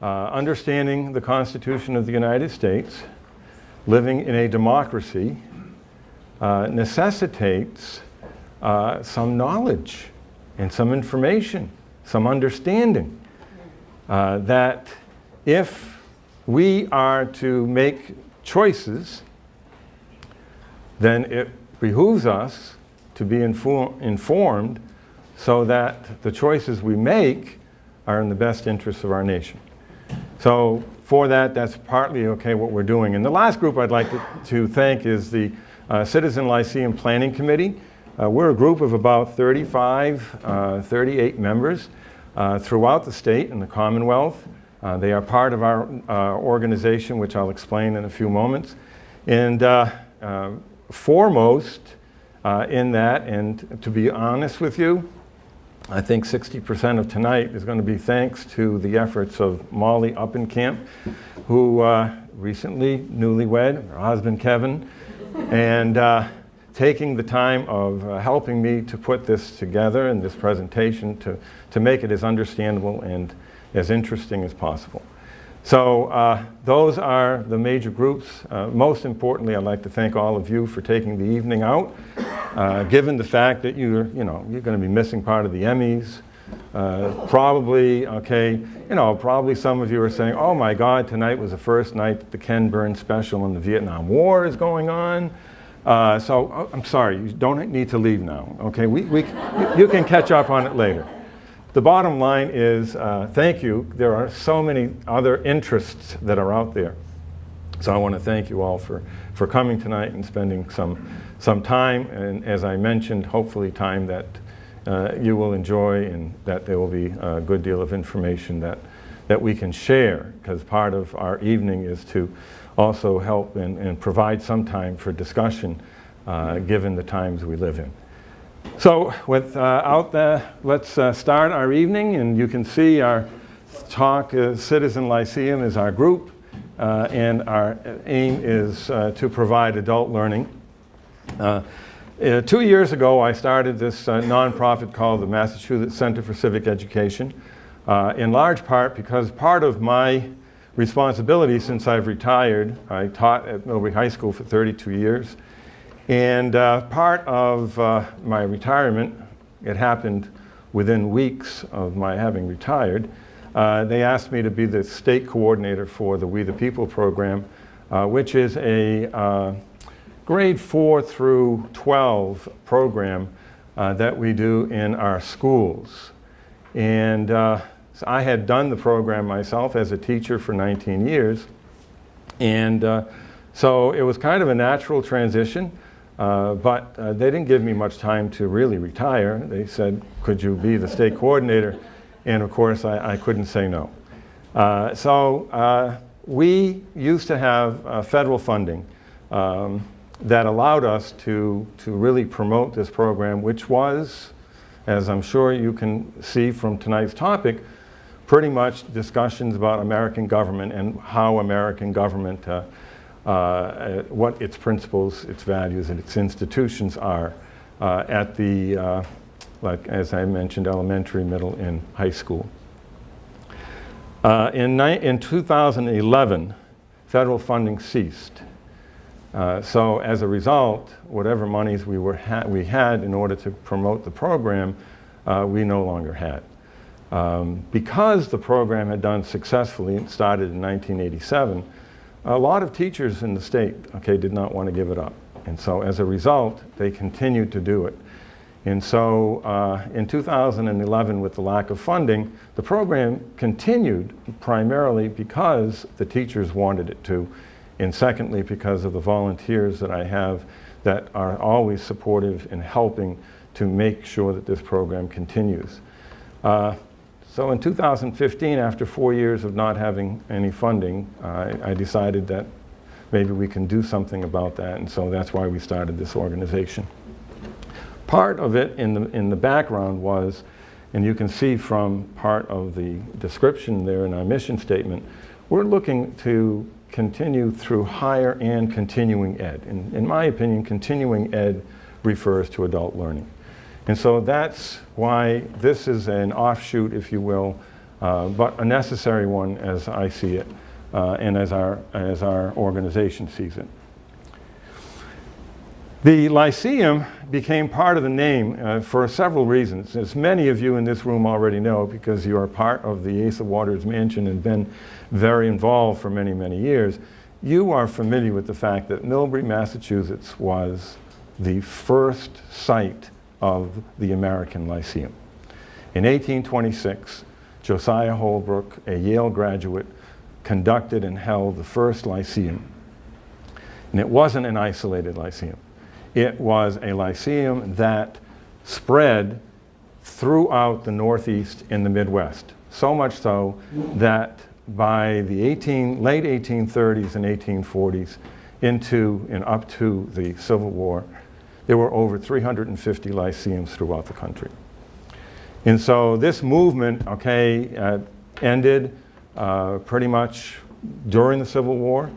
understanding the Constitution of the United States, living in a democracy, necessitates some knowledge and some information, some understanding that if we are to make choices, then it behooves us to be informed so that the choices we make are in the best interests of our nation. So for that, that's partly what we're doing. And the last group I'd like to thank is the Citizen Lyceum Planning Committee. We're a group of about 35, 38 members throughout the state and the Commonwealth. They are part of our organization, which I'll explain in a few moments. And foremost in that, and to be honest with you, I think 60% of tonight is going to be thanks to the efforts of Molly Uppenkamp, who recently newlywed, her husband Kevin, and taking the time of helping me to put this together and this presentation to make it as understandable and as interesting as possible. So those are the major groups. Most importantly, I'd like to thank all of you for taking the evening out. Given the fact that you're going to be missing part of the Emmys, probably, probably some of you are saying, oh my God, tonight was the first night that the Ken Burns special on the Vietnam War is going on. So I'm sorry, you don't need to leave now, okay? You can catch up on it later. The bottom line is thank you. There are so many other interests that are out there. So I want to thank you all for coming tonight and spending some time, and as I mentioned, hopefully time that you will enjoy and that there will be a good deal of information that we can share, because part of our evening is to also help and provide some time for discussion given the times we live in. So without that, let's start our evening, and you can see our talk, Citizen Lyceum is our group, and our aim is to provide adult learning. 2 years ago, I started this nonprofit called the Massachusetts Center for Civic Education, in large part because part of my responsibility since I've retired, I taught at Millbury High School for 32 years, and part of my retirement, it happened within weeks of my having retired, they asked me to be the state coordinator for the We the People program, which is a grade 4 through 12 program that we do in our schools. And so I had done the program myself as a teacher for 19 years. And so it was kind of a natural transition. But they didn't give me much time to really retire. They said, could you be the state coordinator? And of course, I couldn't say no. So we used to have federal funding that allowed us to really promote this program, which was, as I'm sure you can see from tonight's topic, pretty much discussions about American government and how American government what its principles, its values, and its institutions are at the, like as I mentioned, elementary, middle, and high school. In 2011, federal funding ceased. So as a result, whatever monies we had in order to promote the program, we no longer had. Because the program had done successfully, it started in 1987, a lot of teachers in the state, did not want to give it up. And so as a result, they continued to do it. And so in 2011, with the lack of funding, the program continued primarily because the teachers wanted it to, and secondly, because of the volunteers that I have that are always supportive in helping to make sure that this program continues. So in 2015, after 4 years of not having any funding, I decided that maybe we can do something about that, and so that's why we started this organization. Part of it in the background was, and you can see from part of the description there in our mission statement, we're looking to continue through higher and continuing ed. In my opinion, continuing ed refers to adult learning. And so that's why this is an offshoot, if you will, but a necessary one as I see it, and as our organization sees it. The Lyceum became part of the name for several reasons. As many of you in this room already know, because you are part of the Asa Waters Mansion and been very involved for many, many years, you are familiar with the fact that Millbury, Massachusetts was the first site of the American Lyceum. In 1826, Josiah Holbrook, a Yale graduate, conducted and held the first Lyceum. And it wasn't an isolated Lyceum. It was a Lyceum that spread throughout the Northeast and the Midwest. So much so that by the late 1830s and 1840s into and up to the Civil War, there were over 350 Lyceums throughout the country. And so this movement, ended pretty much during the Civil War.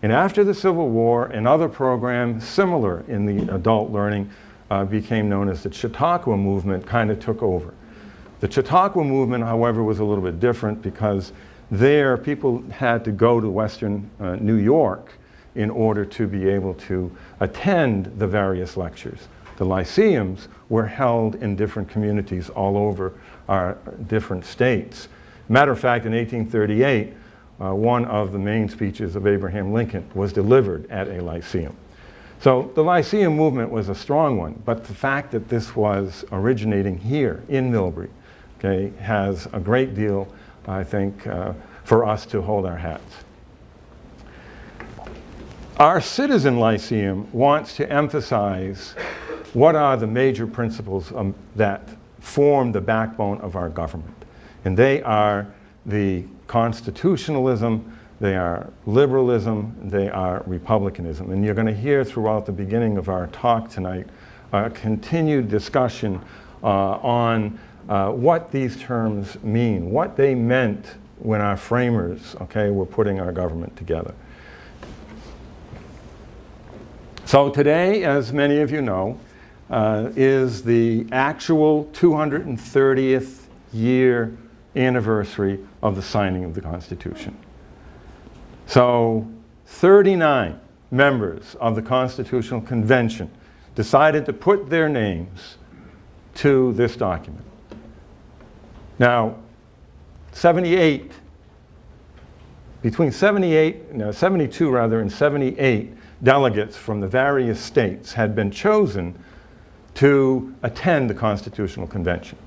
And after the Civil War, another program similar in the adult learning became known as the Chautauqua movement, kind of took over. The Chautauqua movement, however, was a little bit different because there people had to go to Western New York in order to be able to attend the various lectures. The Lyceums were held in different communities all over our different states. Matter of fact, in 1838, one of the main speeches of Abraham Lincoln was delivered at a Lyceum. So the Lyceum movement was a strong one, but the fact that this was originating here in Millbury, has a great deal, I think, for us to hold our hats. Our Citizen Lyceum wants to emphasize what are the major principles that form the backbone of our government. And they are the constitutionalism, they are liberalism, they are republicanism. And you're going to hear throughout the beginning of our talk tonight a continued discussion on what these terms mean, what they meant when our framers, were putting our government together. So today, as many of you know, is the actual 230th year anniversary of the signing of the Constitution. So 39 members of the Constitutional Convention decided to put their names to this document. Now, 72 and 78 delegates from the various states had been chosen to attend the Constitutional Convention.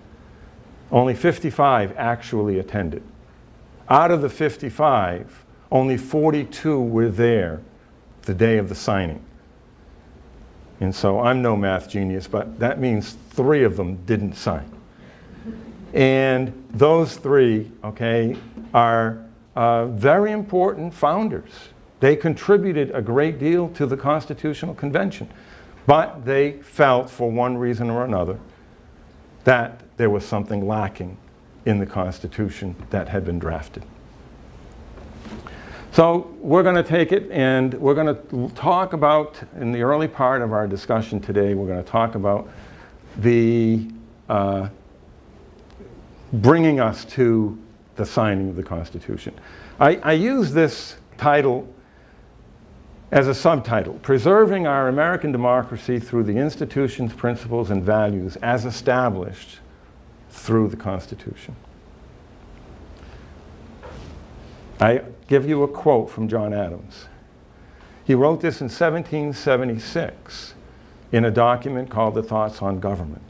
Only 55 actually attended. Out of the 55, only 42 were there the day of the signing. And so I'm no math genius, but that means 3 of them didn't sign. And those 3, are very important founders. They contributed a great deal to the Constitutional Convention, but they felt, for one reason or another, that there was something lacking in the Constitution that had been drafted. So we're going to take it and we're going to talk about, in the early part of our discussion today, we're going to talk about the bringing us to the signing of the Constitution. I use this title as a subtitle, Preserving Our American Democracy Through the Institutions, Principles, and Values as Established Through the Constitution. I give you a quote from John Adams. He wrote this in 1776 in a document called The Thoughts on Government.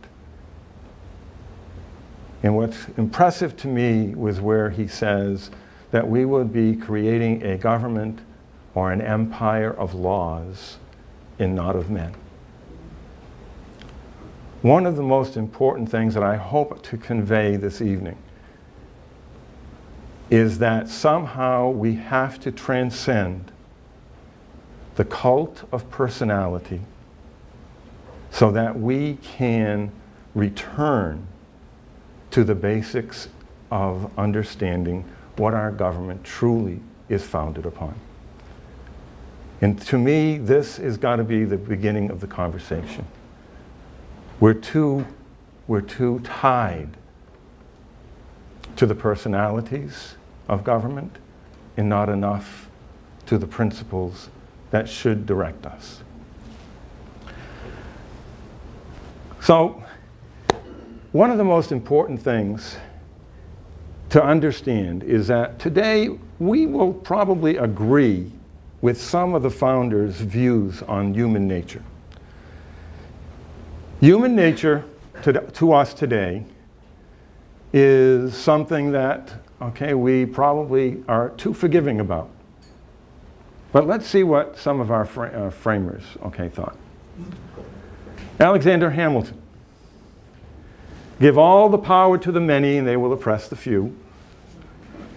And what's impressive to me was where he says that we would be creating a government or an empire of laws and not of men. One of the most important things that I hope to convey this evening is that somehow we have to transcend the cult of personality so that we can return to the basics of understanding what our government truly is founded upon. And to me, this has got to be the beginning of the conversation. We're too tied to the personalities of government and not enough to the principles that should direct us. So, one of the most important things to understand is that today we will probably agree with some of the founders' views on human nature. Human nature to us today is something that, okay, we probably are too forgiving about. But let's see what some of our framers, okay, thought. Alexander Hamilton. Give all the power to the many and they will oppress the few.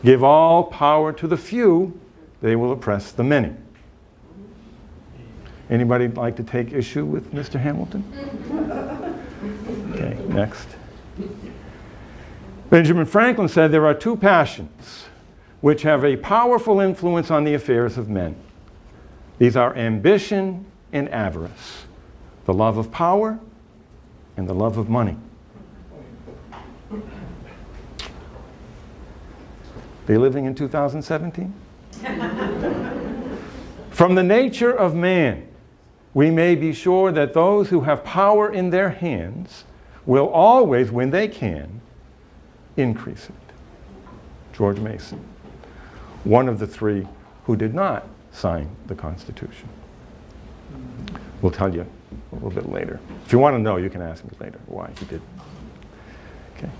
Give all power to the few, they will oppress the many. Anybody like to take issue with Mr. Hamilton? Okay, next. Benjamin Franklin said there are two passions which have a powerful influence on the affairs of men. These are ambition and avarice, the love of power and the love of money. They living in 2017? From the nature of man, we may be sure that those who have power in their hands will always, when they can, increase it. George Mason, one of the three who did not sign the Constitution. We'll tell you a little bit later. If you want to know, you can ask me later why he did. Okay.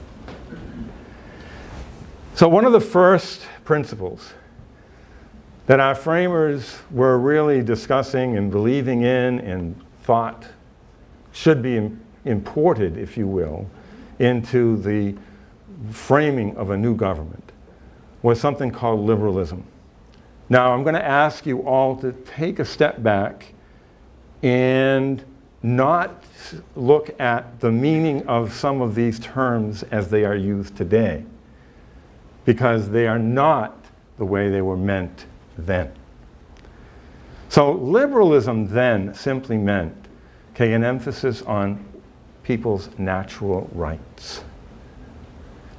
So one of the first principles that our framers were really discussing and believing in and thought should be imported, if you will, into the framing of a new government was something called liberalism. Now, I'm going to ask you all to take a step back and not look at the meaning of some of these terms as they are used today, because they are not the way they were meant then. So liberalism then simply meant, okay, an emphasis on people's natural rights.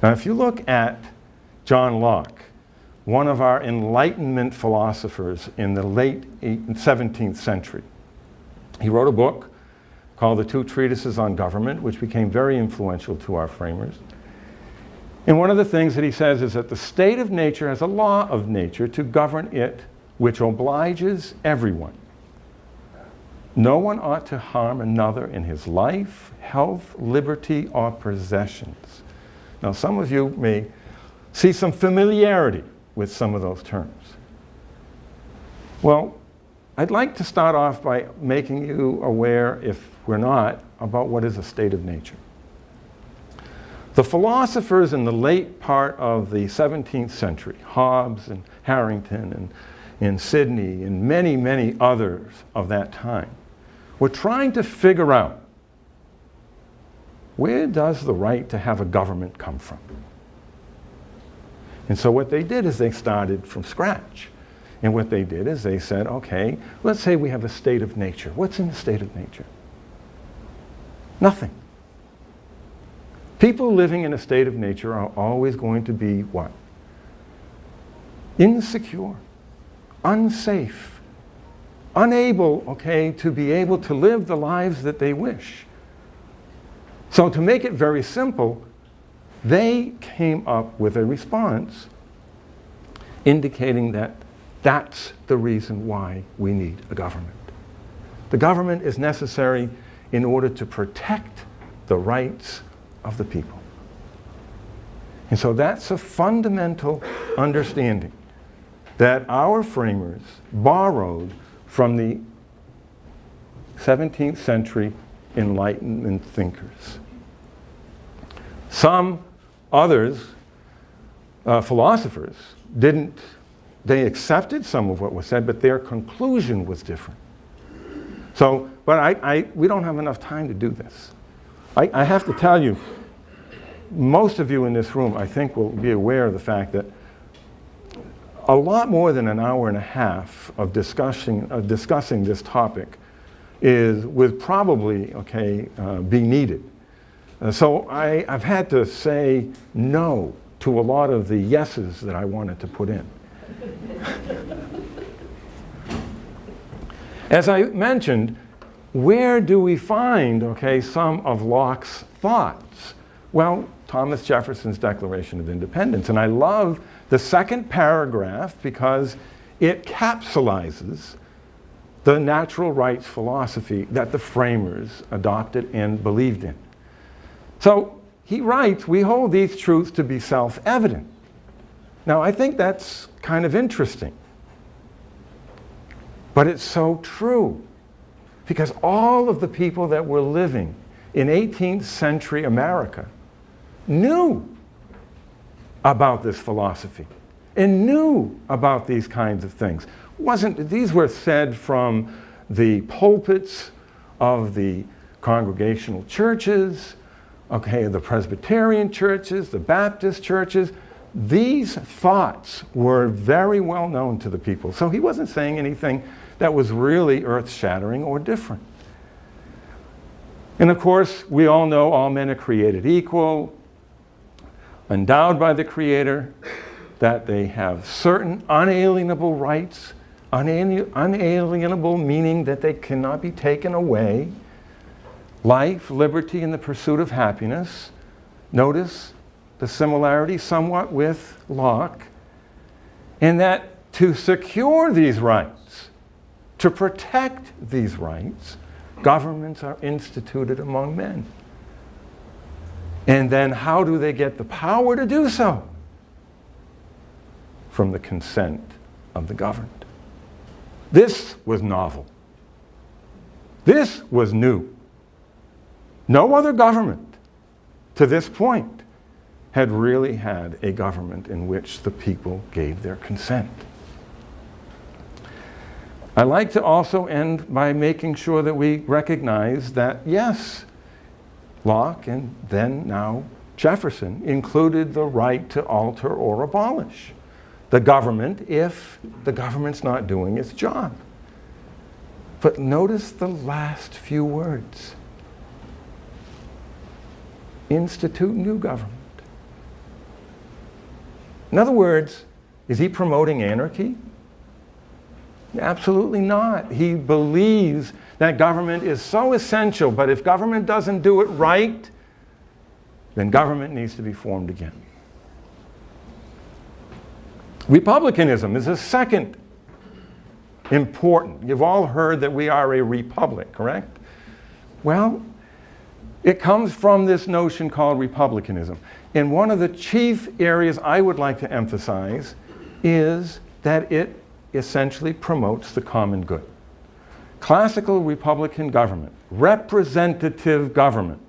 Now, if you look at John Locke, one of our Enlightenment philosophers in the late 17th century, he wrote a book called The Two Treatises on Government, which became very influential to our framers. And one of the things that he says is that the state of nature has a law of nature to govern it, which obliges everyone. No one ought to harm another in his life, health, liberty, or possessions. Now, some of you may see some familiarity with some of those terms. Well, I'd like to start off by making you aware, if we're not, about what is a state of nature. The philosophers in the late part of the 17th century, Hobbes and Harrington and Sidney and many, many others of that time, were trying to figure out, where does the right to have a government come from? And so what they did is they started from scratch. And what they did is they said, okay, let's say we have a state of nature. What's in the state of nature? Nothing. People living in a state of nature are always going to be what? Insecure, unsafe, unable, okay, to be able to live the lives that they wish. So to make it very simple, they came up with a response indicating that that's the reason why we need a government. The government is necessary in order to protect the rights of the people. And so that's a fundamental understanding that our framers borrowed from the 17th century Enlightenment thinkers. Some others, philosophers, they accepted some of what was said, but their conclusion was different. So, but we don't have enough time to do this. I have to tell you, most of you in this room, I think, will be aware of the fact that a lot more than an hour and a half of discussing this topic would probably, okay, be needed. So I've had to say no to a lot of the yeses that I wanted to put in. As I mentioned, where do we find, some of Locke's thoughts? Well, Thomas Jefferson's Declaration of Independence. And I love the second paragraph because it capsulizes the natural rights philosophy that the framers adopted and believed in. So he writes, "We hold these truths to be self-evident." Now, I think that's kind of interesting. But it's so true. Because all of the people that were living in 18th century America knew about this philosophy and knew about these kinds of things. These were said from the pulpits of the congregational churches, the Presbyterian churches, the Baptist churches. These thoughts were very well known to the people. So he wasn't saying anything that was really earth-shattering or different. And of course, we all know all men are created equal, endowed by the Creator, that they have certain unalienable rights, unalienable meaning that they cannot be taken away, life, liberty, and the pursuit of happiness. Notice the similarity somewhat with Locke, and that to secure these rights, to protect these rights, governments are instituted among men. And then how do they get the power to do so? From the consent of the governed. This was novel. This was new. No other government to this point had really had a government in which the people gave their consent. I like to also end by making sure that we recognize that, yes, Locke and then now Jefferson included the right to alter or abolish the government if the government's not doing its job. But notice the last few words. Institute new government. In other words, is he promoting anarchy? Absolutely not. He believes that government is so essential, but if government doesn't do it right, then government needs to be formed again. Republicanism is a second important. You've all heard that we are a republic, correct? Well, it comes from this notion called republicanism. And one of the chief areas I would like to emphasize is that it essentially promotes the common good. Classical republican government, representative government.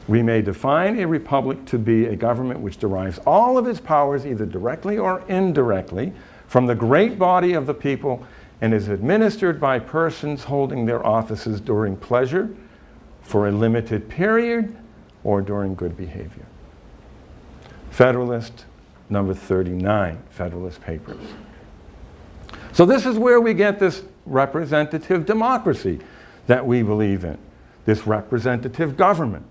We may define a republic to be a government which derives all of its powers either directly or indirectly from the great body of the people and is administered by persons holding their offices during pleasure, for a limited period, or during good behavior. Federalist number 39, Federalist Papers. So this is where we get this representative democracy that we believe in, this representative government.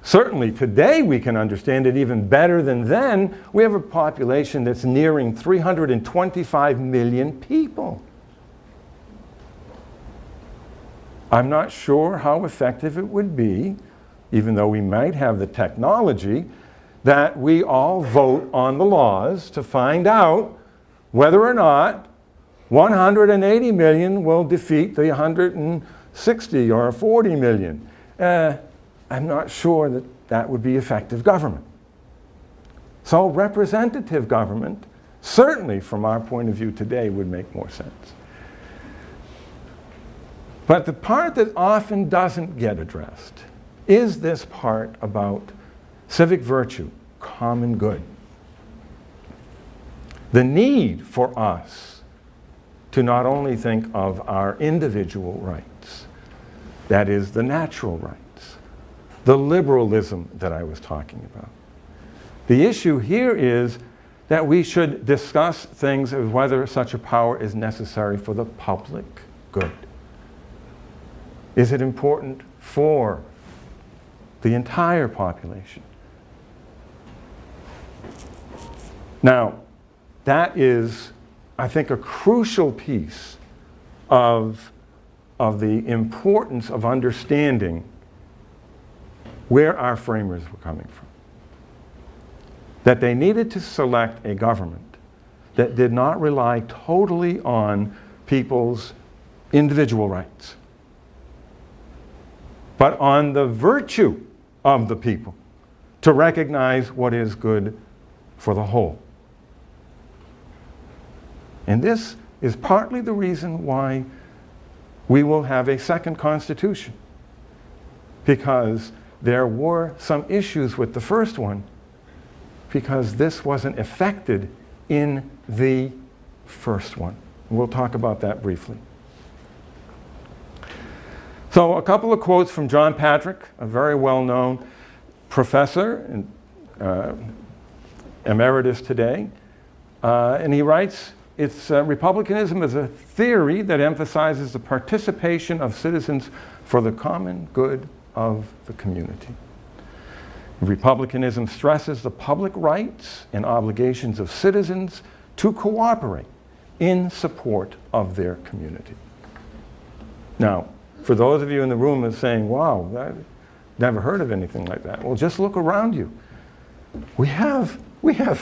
Certainly today we can understand it even better than then. We have a population that's nearing 325 million people. I'm not sure how effective it would be, even though we might have the technology, that we all vote on the laws to find out whether or not 180 million will defeat the 160 or 40 million. I'm not sure that that would be effective government. So representative government, certainly from our point of view today, would make more sense. But the part that often doesn't get addressed is this part about civic virtue, common good. The need for us to not only think of our individual rights, that is the natural rights, the liberalism that I was talking about. The issue here is that we should discuss things of whether such a power is necessary for the public good. Is it important for the entire population? Now, that is, I think, a crucial piece of the importance of understanding where our framers were coming from. That they needed to select a government that did not rely totally on people's individual rights, but on the virtue of the people to recognize what is good for the whole. And this is partly the reason why we will have a second constitution, because there were some issues with the first one because this wasn't affected in the first one. We'll talk about that briefly. So a couple of quotes from John Patrick, a very well-known professor and emeritus today. And he writes, republicanism is a theory that emphasizes the participation of citizens for the common good of the community. Republicanism stresses the public rights and obligations of citizens to cooperate in support of their community. Now, for those of you in the room who are saying, wow, I've never heard of anything like that. Well, just look around you. We have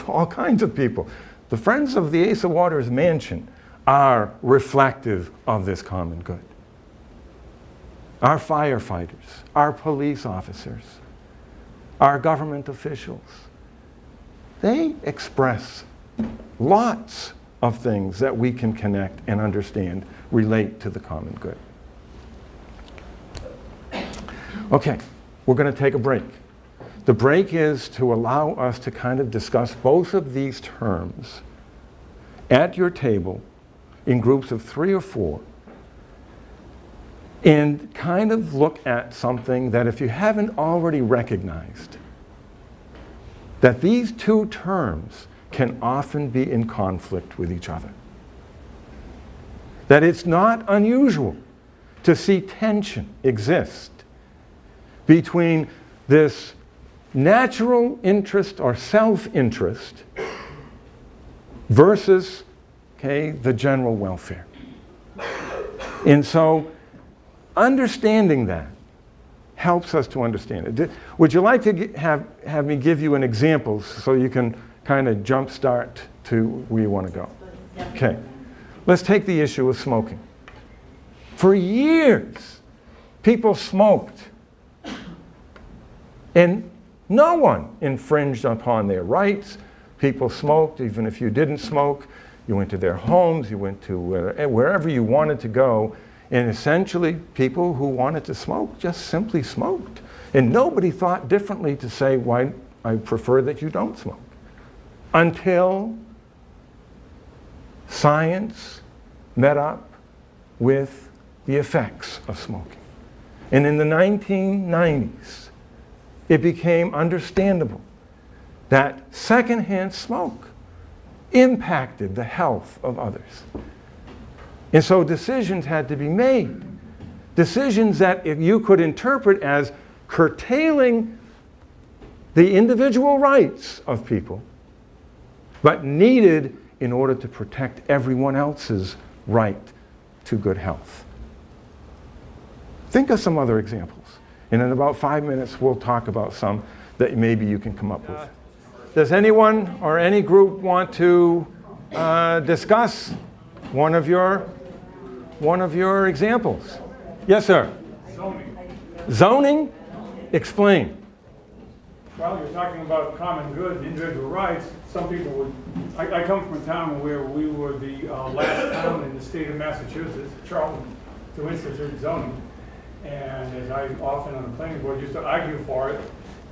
all kinds of people. The Friends of the Asa Waters Mansion are reflective of this common good. Our firefighters, our police officers, our government officials, they express lots of things that we can connect and understand, relate to the common good. Okay, we're going to take a break. The break is to allow us to kind of discuss both of these terms at your table in groups of 3 or 4 and kind of look at something that, if you haven't already recognized, that these two terms can often be in conflict with each other. That it's not unusual to see tension exist between this natural interest or self-interest versus, the general welfare. And so understanding that helps us to understand it. Would you like to have me give you an example so you can kind of jumpstart to where you want to go? Okay. Let's take the issue of smoking. For years, people smoked, and no one infringed upon their rights. People smoked even if you didn't smoke. You went to their homes, you went to wherever you wanted to go, and essentially people who wanted to smoke just simply smoked. And nobody thought differently to say, why, I prefer that you don't smoke. Until science met up with the effects of smoking. And in the 1990s, it became understandable that secondhand smoke impacted the health of others. And so decisions had to be made. Decisions that you could interpret as curtailing the individual rights of people, but needed in order to protect everyone else's right to good health. Think of some other examples. And in about 5 minutes, we'll talk about some that maybe you can come up with. Does anyone or any group want to discuss one of your examples? Yes, sir. Zoning. Zoning? Explain. Well, you're talking about common good and individual rights. Some people would. I come from a town where we were the last town in the state of Massachusetts, Charlton, to institute zoning. And as I often on the planning board used to argue for it,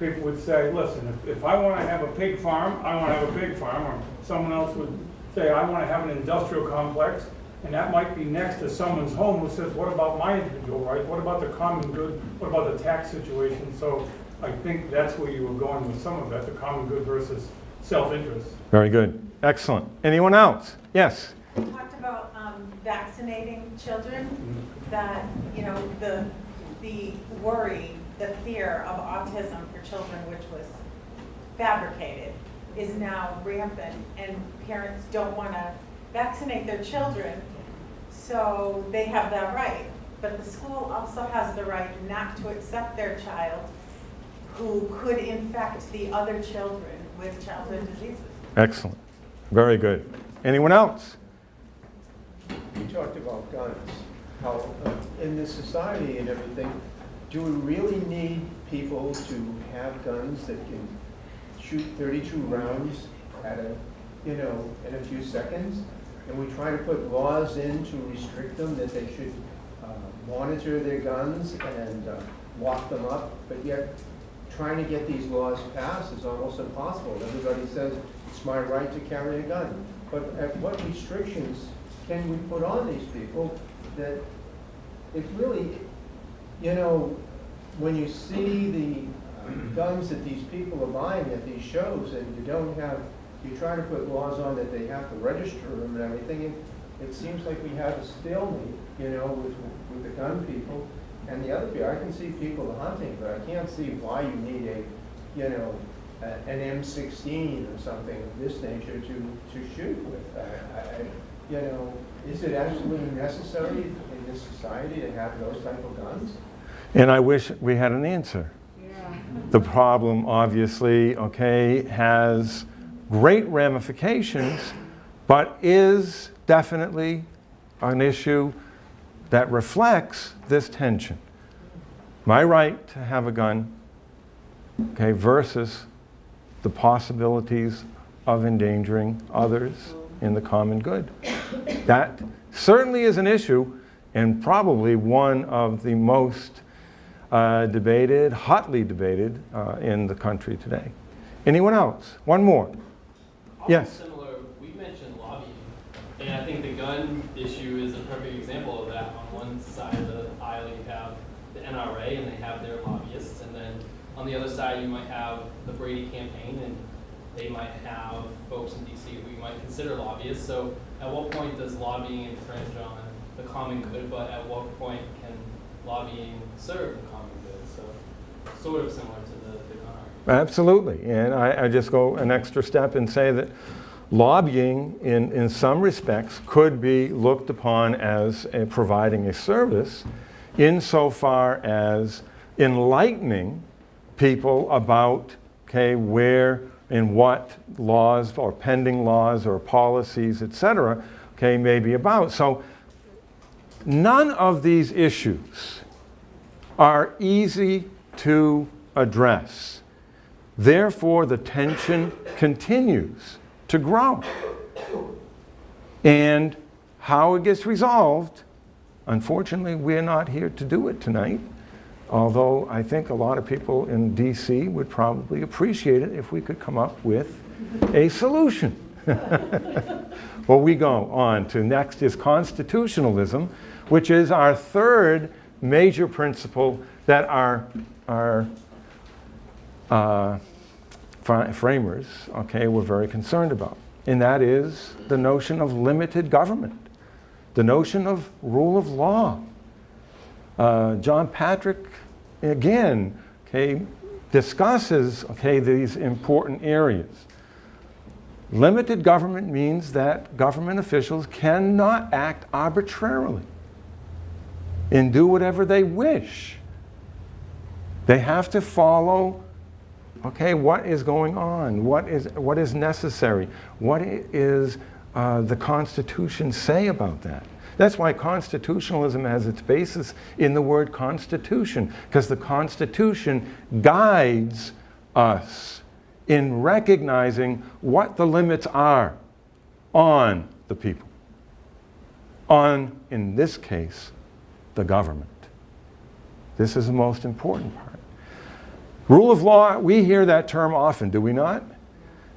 people would say, listen, if I want to have a pig farm, I want to have a pig farm. Or someone else would say, I want to have an industrial complex. And that might be next to someone's home who says, what about my individual rights? What about the common good? What about the tax situation? So I think that's where you were going with some of that, the common good versus self-interest. Very good. Excellent. Anyone else? Yes. You talked about vaccinating children, that, the worry, the fear of autism for children, which was fabricated. is now rampant, and parents don't want to vaccinate their children, so they have that right. But the school also has the right not to accept their child who could infect the other children with childhood diseases. Excellent. Very good. Anyone else? You talked about guns, how in this society and everything, do we really need people to have guns that can shoot 32 rounds at in a few seconds? And we try to put laws in to restrict them, that they should monitor their guns and lock them up, but yet trying to get these laws passed is almost impossible. Everybody says it's my right to carry a gun. But at what restrictions can we put on these people that it really, when you see the guns that these people are buying at these shows, and you try to put laws on that they have to register them and everything, it seems like we have a stalemate, with the gun people. And the other people, I can see people hunting, but I can't see why you need an M16 or something of this nature to shoot with. Is it absolutely necessary in this society to have those type of guns? And I wish we had an answer. Yeah. The problem, obviously, has great ramifications, but is definitely an issue that reflects this tension. My right to have a gun, versus the possibilities of endangering others in the common good. That certainly is an issue, and probably one of the most hotly debated in the country today. Anyone else? One more. Yes. Similar, we mentioned lobbying, and I think the gun issue is a perfect example of that. On one side of the aisle, you have the NRA, and they have their lobbyists, and then on the other side, you might have the Brady campaign, and they might have folks in DC who you might consider lobbyists. So at what point does lobbying infringe on the common good, but at what point can lobbying serve the common good? So sort of similar to the gun argument. Absolutely, and I just go an extra step and say that lobbying in some respects could be looked upon as providing a service insofar as enlightening people about where and what laws or pending laws or policies, etc., may be about. So none of these issues are easy to address. Therefore, the tension continues to grow. And how it gets resolved, unfortunately, we're not here to do it tonight. Although I think a lot of people in DC would probably appreciate it if we could come up with a solution. Well, we go on to next is constitutionalism, which is our third major principle that our framers, were very concerned about. And that is the notion of limited government, the notion of rule of law. John Patrick, again, discusses, these important areas. Limited government means that government officials cannot act arbitrarily and do whatever they wish. They have to follow, what is going on? What is necessary? What is the Constitution say about that? That's why constitutionalism has its basis in the word constitution, because the Constitution guides us in recognizing what the limits are on the people, on, in this case, the government. This is the most important part. Rule of law, we hear that term often, do we not?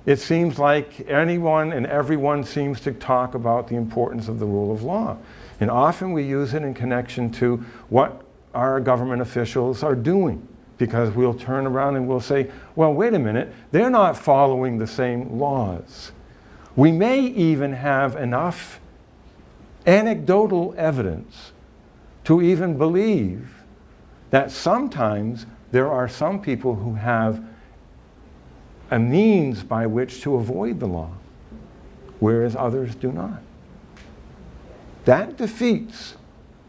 It seems like anyone and everyone seems to talk about the importance of the rule of law. And often we use it in connection to what our government officials are doing, because we'll turn around and we'll say, well, wait a minute, they're not following the same laws. We may even have enough anecdotal evidence to even believe that sometimes there are some people who have a means by which to avoid the law, whereas others do not. That defeats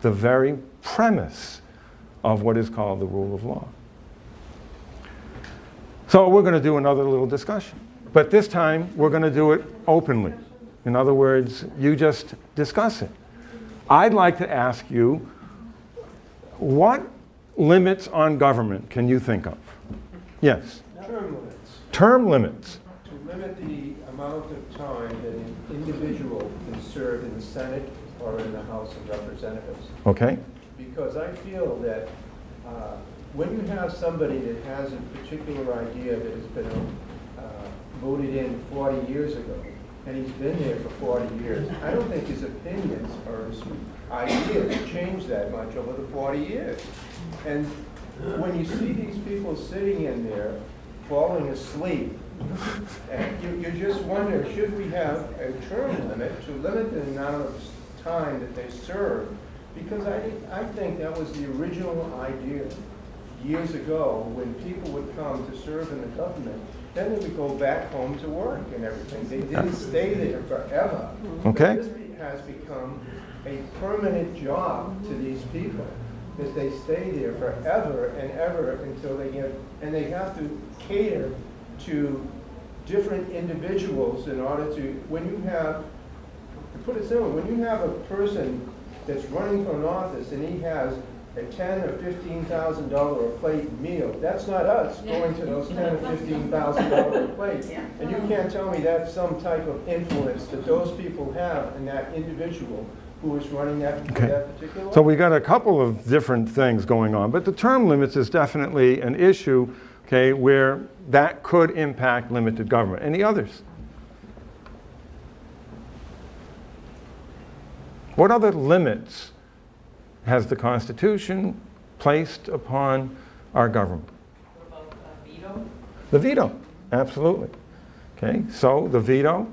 the very premise of what is called the rule of law. So we're going to do another little discussion. But this time, we're going to do it openly. In other words, you just discuss it. I'd like to ask you, what limits on government can you think of? Yes? Term limits. Term limits. To limit the amount of time that an individual can serve in the Senate or in the House of Representatives. Okay? Because I feel that when you have somebody that has a particular idea that has been voted in 40 years ago, and he's been there for 40 years, I don't think his opinions or his ideas changed that much over the 40 years. And when you see these people sitting in there falling asleep, and you just wonder, should we have a term limit to limit the amount of time that they serve? Because I think that was the original idea years ago when people would come to serve in the government. Then they would go back home to work and everything. They didn't stay there forever. Okay. This has become a permanent job to these people, that they stay there forever and ever until they get, and they have to cater to different individuals in order to, when you have, to put it simply, when you have a person that's running for an office and he has a $10,000 or $15,000 a plate meal, that's not us going to those $10,000 or $15,000 a plate. And you can't tell me that's some type of influence that those people have in that individual who is running that, Okay. that particular. So we got a couple of different things going on, but the term limits is definitely an issue, okay, where that could impact limited government. Any others? What other limits has the Constitution placed upon our government? What about veto? The veto, absolutely. Okay, so the veto,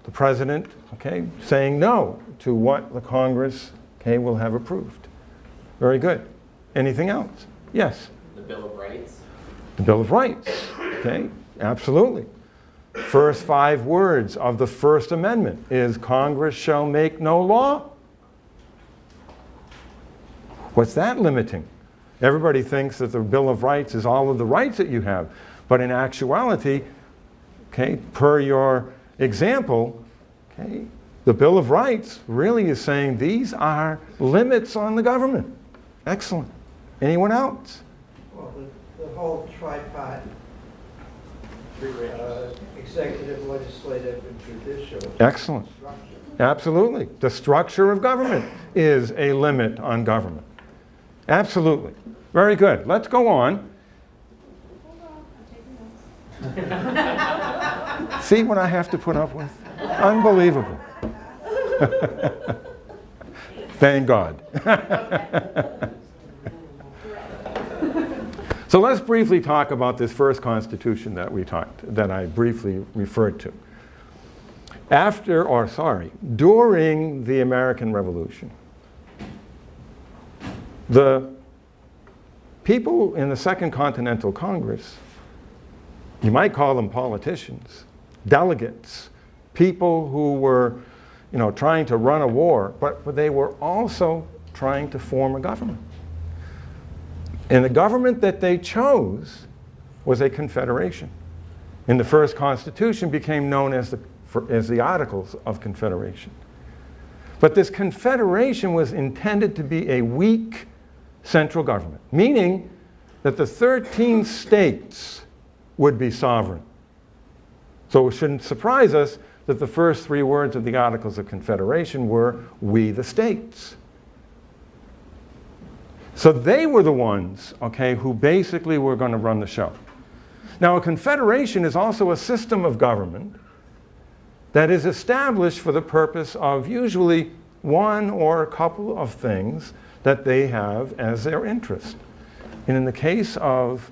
the president, okay, saying no to what the Congress, okay, will have approved. Very good. Anything else? Yes? The Bill of Rights. The Bill of Rights, okay, absolutely. First 5 words of the First Amendment is Congress shall make no law. What's that limiting? Everybody thinks that the Bill of Rights is all of the rights that you have. But in actuality, okay, per your example, okay, the Bill of Rights really is saying these are limits on the government. Excellent. Anyone else? Well, the whole tripart, executive, legislative, and judicial Excellent. structure. Absolutely. The structure of government is a limit on government. Absolutely. Very good. Let's go on. See what I have to put up with? Unbelievable. Thank God. So let's briefly talk about this first Constitution that I briefly referred to. During the American Revolution, the people in the Second Continental Congress, you might call them politicians, delegates, people who were, trying to run a war, but they were also trying to form a government. And the government that they chose was a confederation. And the first Constitution became known as the Articles of Confederation. But this confederation was intended to be a weak central government, meaning that the 13 states would be sovereign. So it shouldn't surprise us that the first 3 words of the Articles of Confederation were, "We the states." So they were the ones, okay, who basically were going to run the show. Now, a confederation is also a system of government that is established for the purpose of usually one or a couple of things that they have as their interest. And in the case of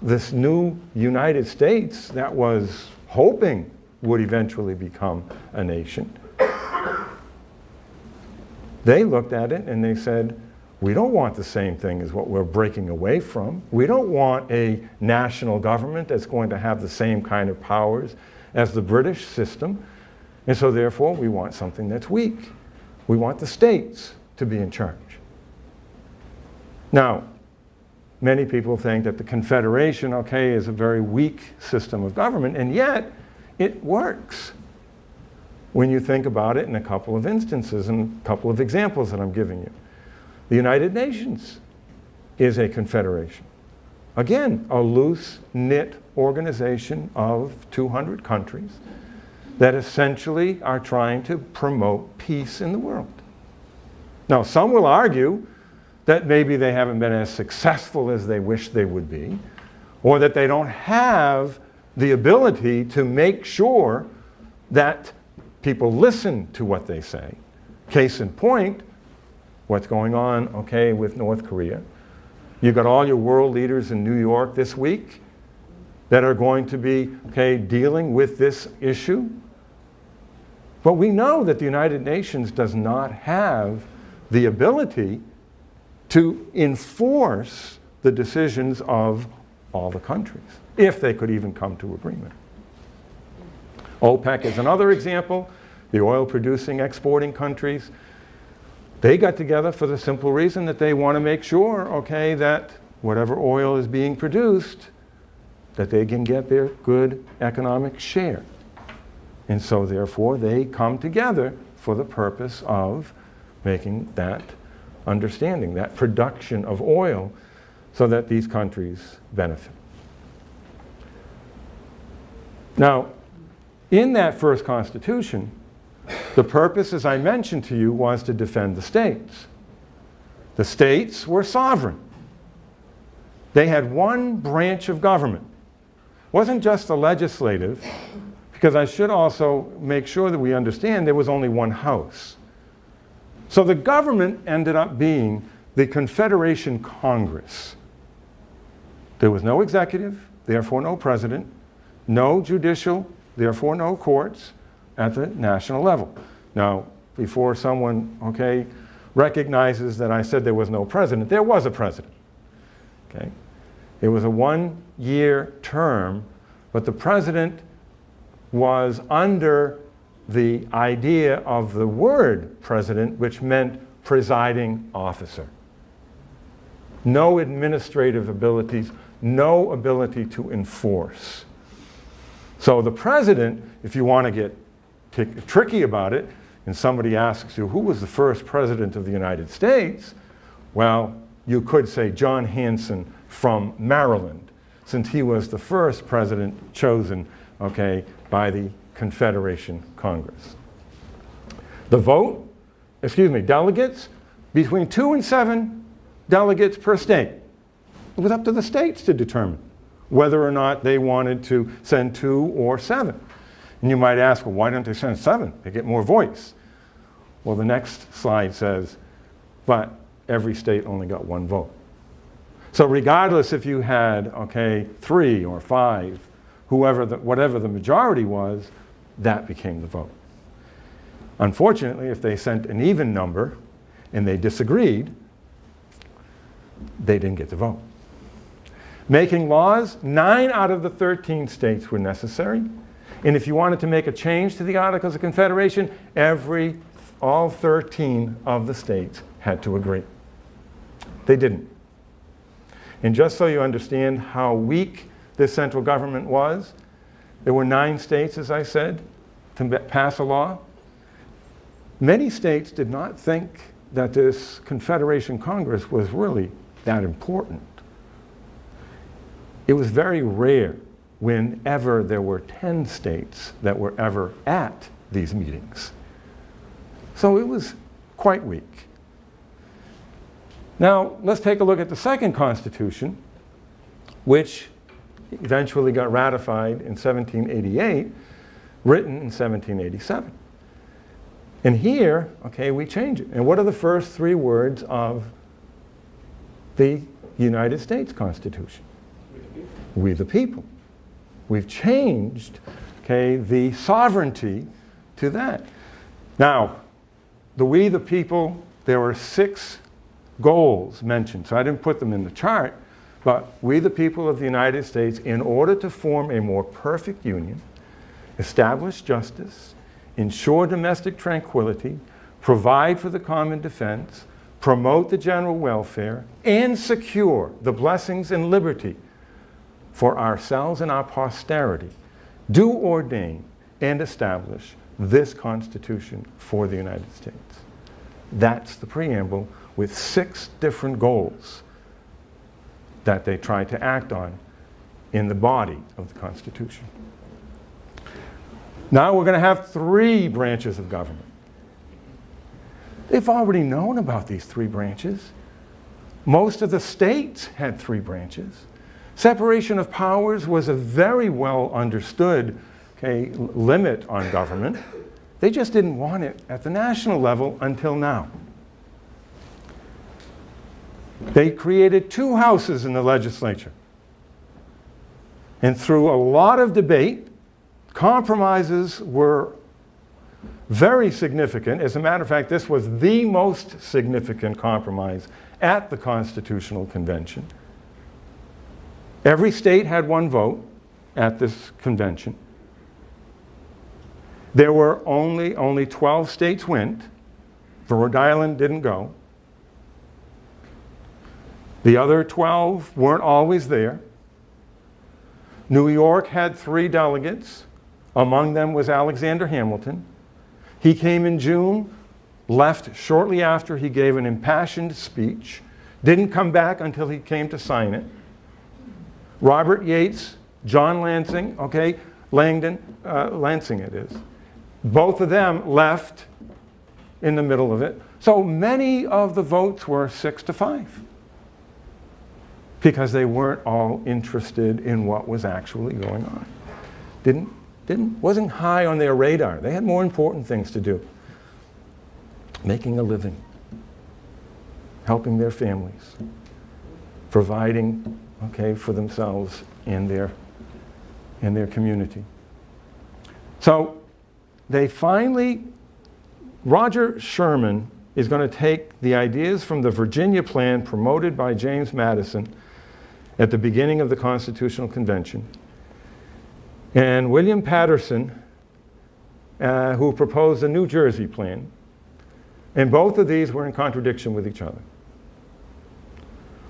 this new United States that was hoping would eventually become a nation, they looked at it and they said, We don't want the same thing as what we're breaking away from. We don't want a national government that's going to have the same kind of powers as the British system. And so therefore, we want something that's weak. We want the states to be in charge. Now, many people think that the Confederation, okay, is a very weak system of government, and yet it works when you think about it in a couple of instances and a couple of examples that I'm giving you. The United Nations is a confederation. Again, a loose-knit organization of 200 countries that essentially are trying to promote peace in the world. Now, some will argue that maybe they haven't been as successful as they wish they would be, or that they don't have the ability to make sure that people listen to what they say. Case in point, what's going on, okay, with North Korea. You've got all your world leaders in New York this week that are going to be, okay, dealing with this issue. But we know that the United Nations does not have the ability to enforce the decisions of all the countries, if they could even come to agreement. OPEC is another example. The oil-producing, exporting countries, they got together for the simple reason that they want to make sure, okay, that whatever oil is being produced, that they can get their good economic share. And so therefore, they come together for the purpose of making that understanding, that production of oil, so that these countries benefit. Now, in that first constitution, the purpose, as I mentioned to you, was to defend the states. The states were sovereign. They had one branch of government. It wasn't just the legislative, because I should also make sure that we understand there was only one house. So the government ended up being the Confederation Congress. There was no executive, therefore no president, no judicial, therefore no courts at the national level. Now, before someone, okay, recognizes that I said there was no president, there was a president. Okay? It was a one-year term, but the president was under the idea of the word president, which meant presiding officer. No administrative abilities, no ability to enforce. So the president, if you want to get tricky about it, and somebody asks you, who was the first president of the United States? Well, you could say John Hanson from Maryland, since he was the first president chosen, okay, by the Confederation Congress. The vote, delegates, between 2 and 7 delegates per state. It was up to the states to determine whether or not they wanted to send 2 or 7. And you might ask, well, why don't they send 7? They get more voice. Well, the next slide says, but every state only got 1 vote. So regardless if you had, okay, 3 or 5, whatever the majority was, that became the vote. Unfortunately, if they sent an even number and they disagreed, they didn't get the vote. Making laws, 9 out of the 13 states were necessary. And if you wanted to make a change to the Articles of Confederation, all 13 of the states had to agree. They didn't. And just so you understand how weak this central government was, there were 9 states, as I said, to pass a law. Many states did not think that this Confederation Congress was really that important. It was very rare whenever there were 10 states that were ever at these meetings. So it was quite weak. Now, let's take a look at the second Constitution, which eventually got ratified in 1788, written in 1787. And here, okay, we change it. And what are the first 3 words of the United States Constitution? We the people. We've changed, okay, the sovereignty to that. Now, the we the people, there were 6 goals mentioned. So I didn't put them in the chart, but we, the people of the United States, in order to form a more perfect union, establish justice, ensure domestic tranquility, provide for the common defense, promote the general welfare, and secure the blessings and liberty for ourselves and our posterity, do ordain and establish this Constitution for the United States. That's the preamble, with 6 different goals that they try to act on in the body of the Constitution. Now we're going to have 3 branches of government. They've already known about these 3 branches. Most of the states had 3 branches. Separation of powers was a very well understood limit on government. They just didn't want it at the national level until now. They created 2 houses in the legislature. And through a lot of debate, compromises were very significant. As a matter of fact, this was the most significant compromise at the Constitutional Convention. Every state had 1 vote at this convention. There were only 12 states went. Rhode Island didn't go. The other 12 weren't always there. New York had 3 delegates. Among them was Alexander Hamilton. He came in June, left shortly after he gave an impassioned speech, didn't come back until he came to sign it. Robert Yates, John Lansing, Lansing it is. Both of them left in the middle of it. So many of the votes were 6-5 because they weren't all interested in what was actually going on. Wasn't high on their radar. They had more important things to do. Making a living, helping their families, providing for themselves and their community. So they finally, Roger Sherman is going to take the ideas from the Virginia Plan promoted by James Madison at the beginning of the Constitutional Convention, and William Patterson, who proposed a New Jersey plan, and both of these were in contradiction with each other.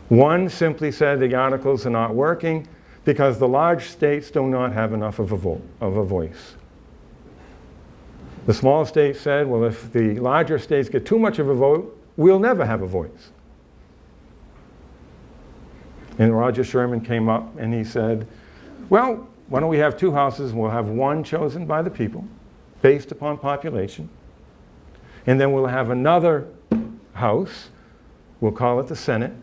One simply said the articles are not working because the large states do not have enough of a voice. The small states said, well, if the larger states get too much of a vote, we'll never have a voice. And Roger Sherman came up and he said, well, why don't we have 2 houses? We'll have 1 chosen by the people based upon population. And then we'll have another house, we'll call it the Senate,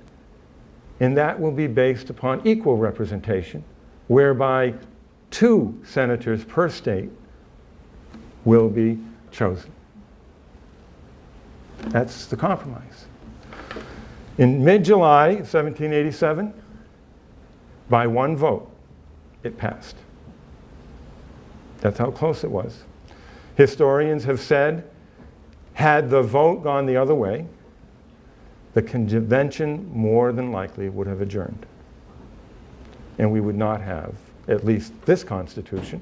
and that will be based upon equal representation, whereby 2 senators per state will be chosen. That's the compromise. In mid-July 1787, by 1 vote, it passed. That's how close it was. Historians have said, had the vote gone the other way, the convention more than likely would have adjourned. And we would not have at least this Constitution.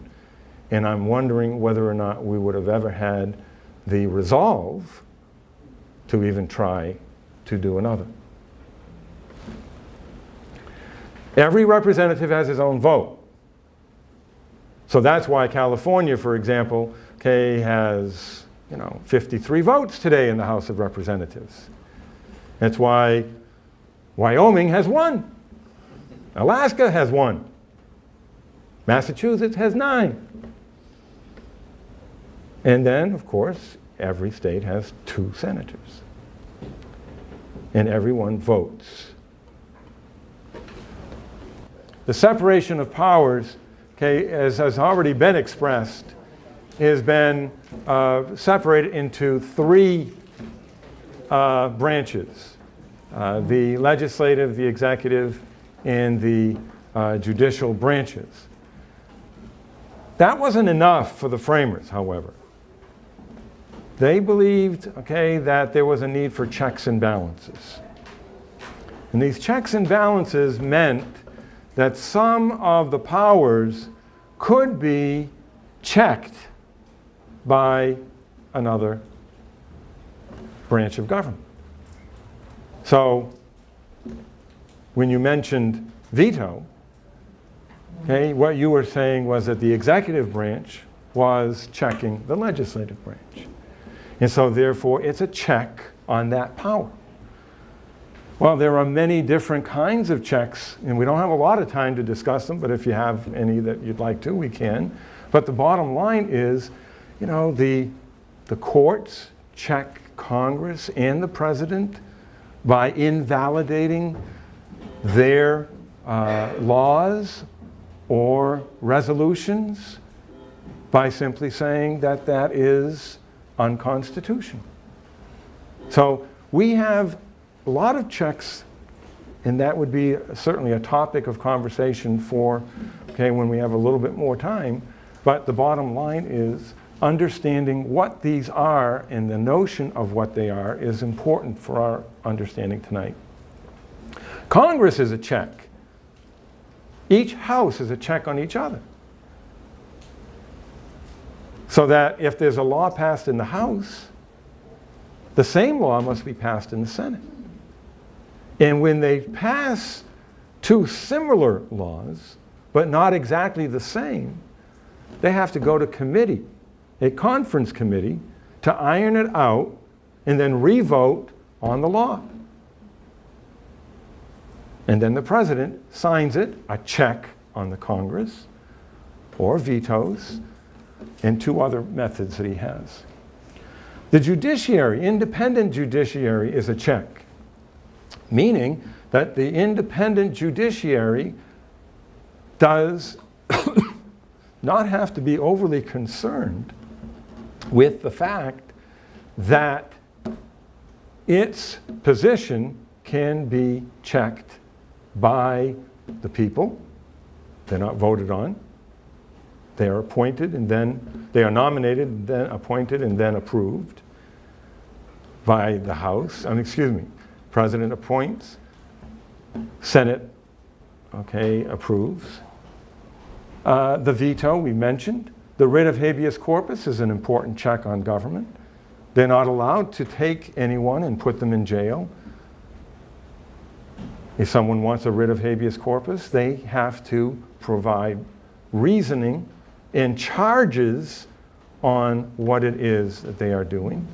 And I'm wondering whether or not we would have ever had the resolve to even try to do another. Every representative has his own vote. So that's why California, for example, has 53 votes today in the House of Representatives. That's why Wyoming has 1. Alaska has 1. Massachusetts has 9. And then, of course, every state has 2 senators. And everyone votes. The separation of powers, as has already been expressed, has been separated into 3 branches. The legislative, the executive, and the judicial branches. That wasn't enough for the framers, however. They believed, that there was a need for checks and balances. And these checks and balances meant that some of the powers could be checked by another branch of government. So when you mentioned veto, okay, what you were saying was that the executive branch was checking the legislative branch. And so therefore it's a check on that power. Well, there are many different kinds of checks, and we don't have a lot of time to discuss them, but if you have any that you'd like to, we can. But the bottom line is, you know, the courts check Congress and the president by invalidating their laws or resolutions by simply saying that that is unconstitutional. So we have a lot of checks, and that would be certainly a topic of conversation for, okay, when we have a little bit more time. But the bottom line is understanding what these are and the notion of what they are is important for our understanding tonight. Congress is a check. Each house is a check on each other. So that if there's a law passed in the House, the same law must be passed in the Senate. And when they pass two similar laws, but not exactly the same, they have to go to committee, a conference committee, to iron it out and then re-vote on the law. And then the president signs it, a check on the Congress, or vetoes, and two other methods that he has. The judiciary, independent judiciary, is a check, meaning that the independent judiciary does not have to be overly concerned with the fact that its position can be checked by the people. They're not voted on. They are appointed and then, they are nominated and then appointed and then approved by the House. President appoints, Senate, okay, approves. The veto, we mentioned. The writ of habeas corpus is an important check on government. They're not allowed to take anyone and put them in jail. If someone wants a writ of habeas corpus, they have to provide reasoning and charges on what it is that they are doing.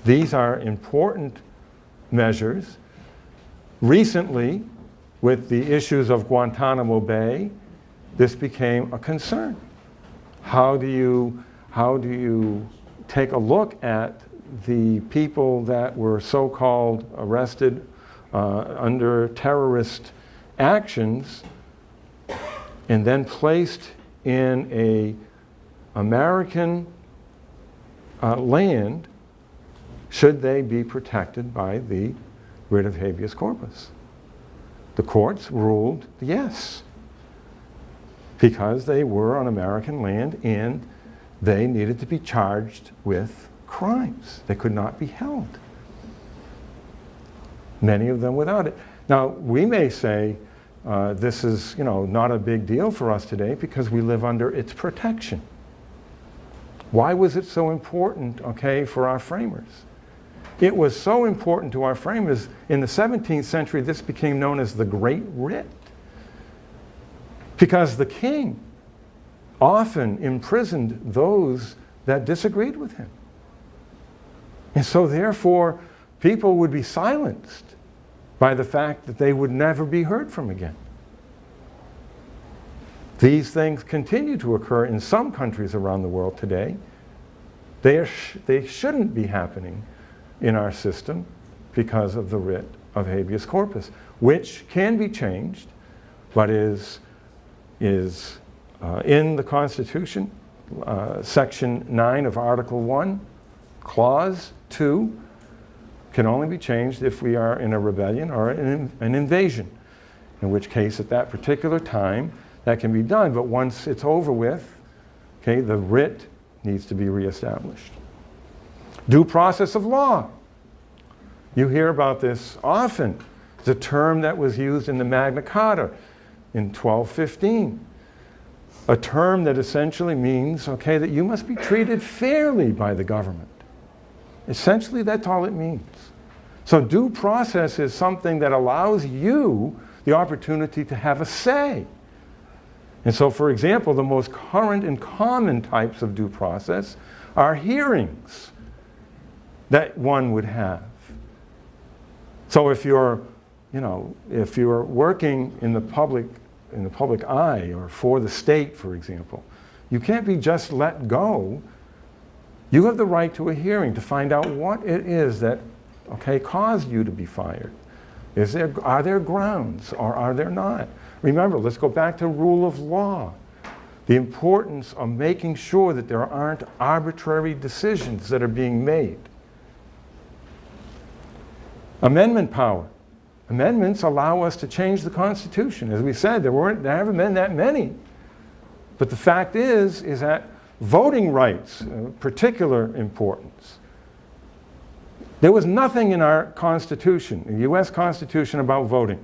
These are important measures. Recently, with the issues of Guantanamo Bay, this became a concern. How do you take a look at the people that were so-called arrested under terrorist actions and then placed in a American land? Should they be protected by the writ of habeas corpus? The courts ruled yes, because they were on American land and they needed to be charged with crimes. They could not be held. Many of them without it. Now, we may say this is, not a big deal for us today because we live under its protection. Why was it so important, for our framers? It was so important to our framers. In the 17th century, this became known as the Great Writ, because the king often imprisoned those that disagreed with him. And so therefore, people would be silenced by the fact that they would never be heard from again. These things continue to occur in some countries around the world today. They shouldn't be happening in our system because of the writ of habeas corpus, which can be changed, but is in the Constitution, Section 9 of Article 1, Clause 2, can only be changed if we are in a rebellion or an invasion, in which case at that particular time that can be done. But once it's over with, the writ needs to be reestablished. Due process of law. You hear about this often. It's a term that was used in the Magna Carta in 1215. A term that essentially means, okay, that you must be treated fairly by the government. Essentially, that's all it means. So due process is something that allows you the opportunity to have a say. And so, for example, the most current and common types of due process are hearings that one would have. So if you're, if you're working in the public eye or for the state, for example, you can't be just let go. You have the right to a hearing to find out what it is that, caused you to be fired. Are there grounds or are there not? Remember, let's go back to rule of law. The importance of making sure that there aren't arbitrary decisions that are being made. Amendment power. Amendments allow us to change the Constitution. As we said, there haven't been that many. But the fact is that voting rights, particular importance. There was nothing in our Constitution, the U.S. Constitution, about voting.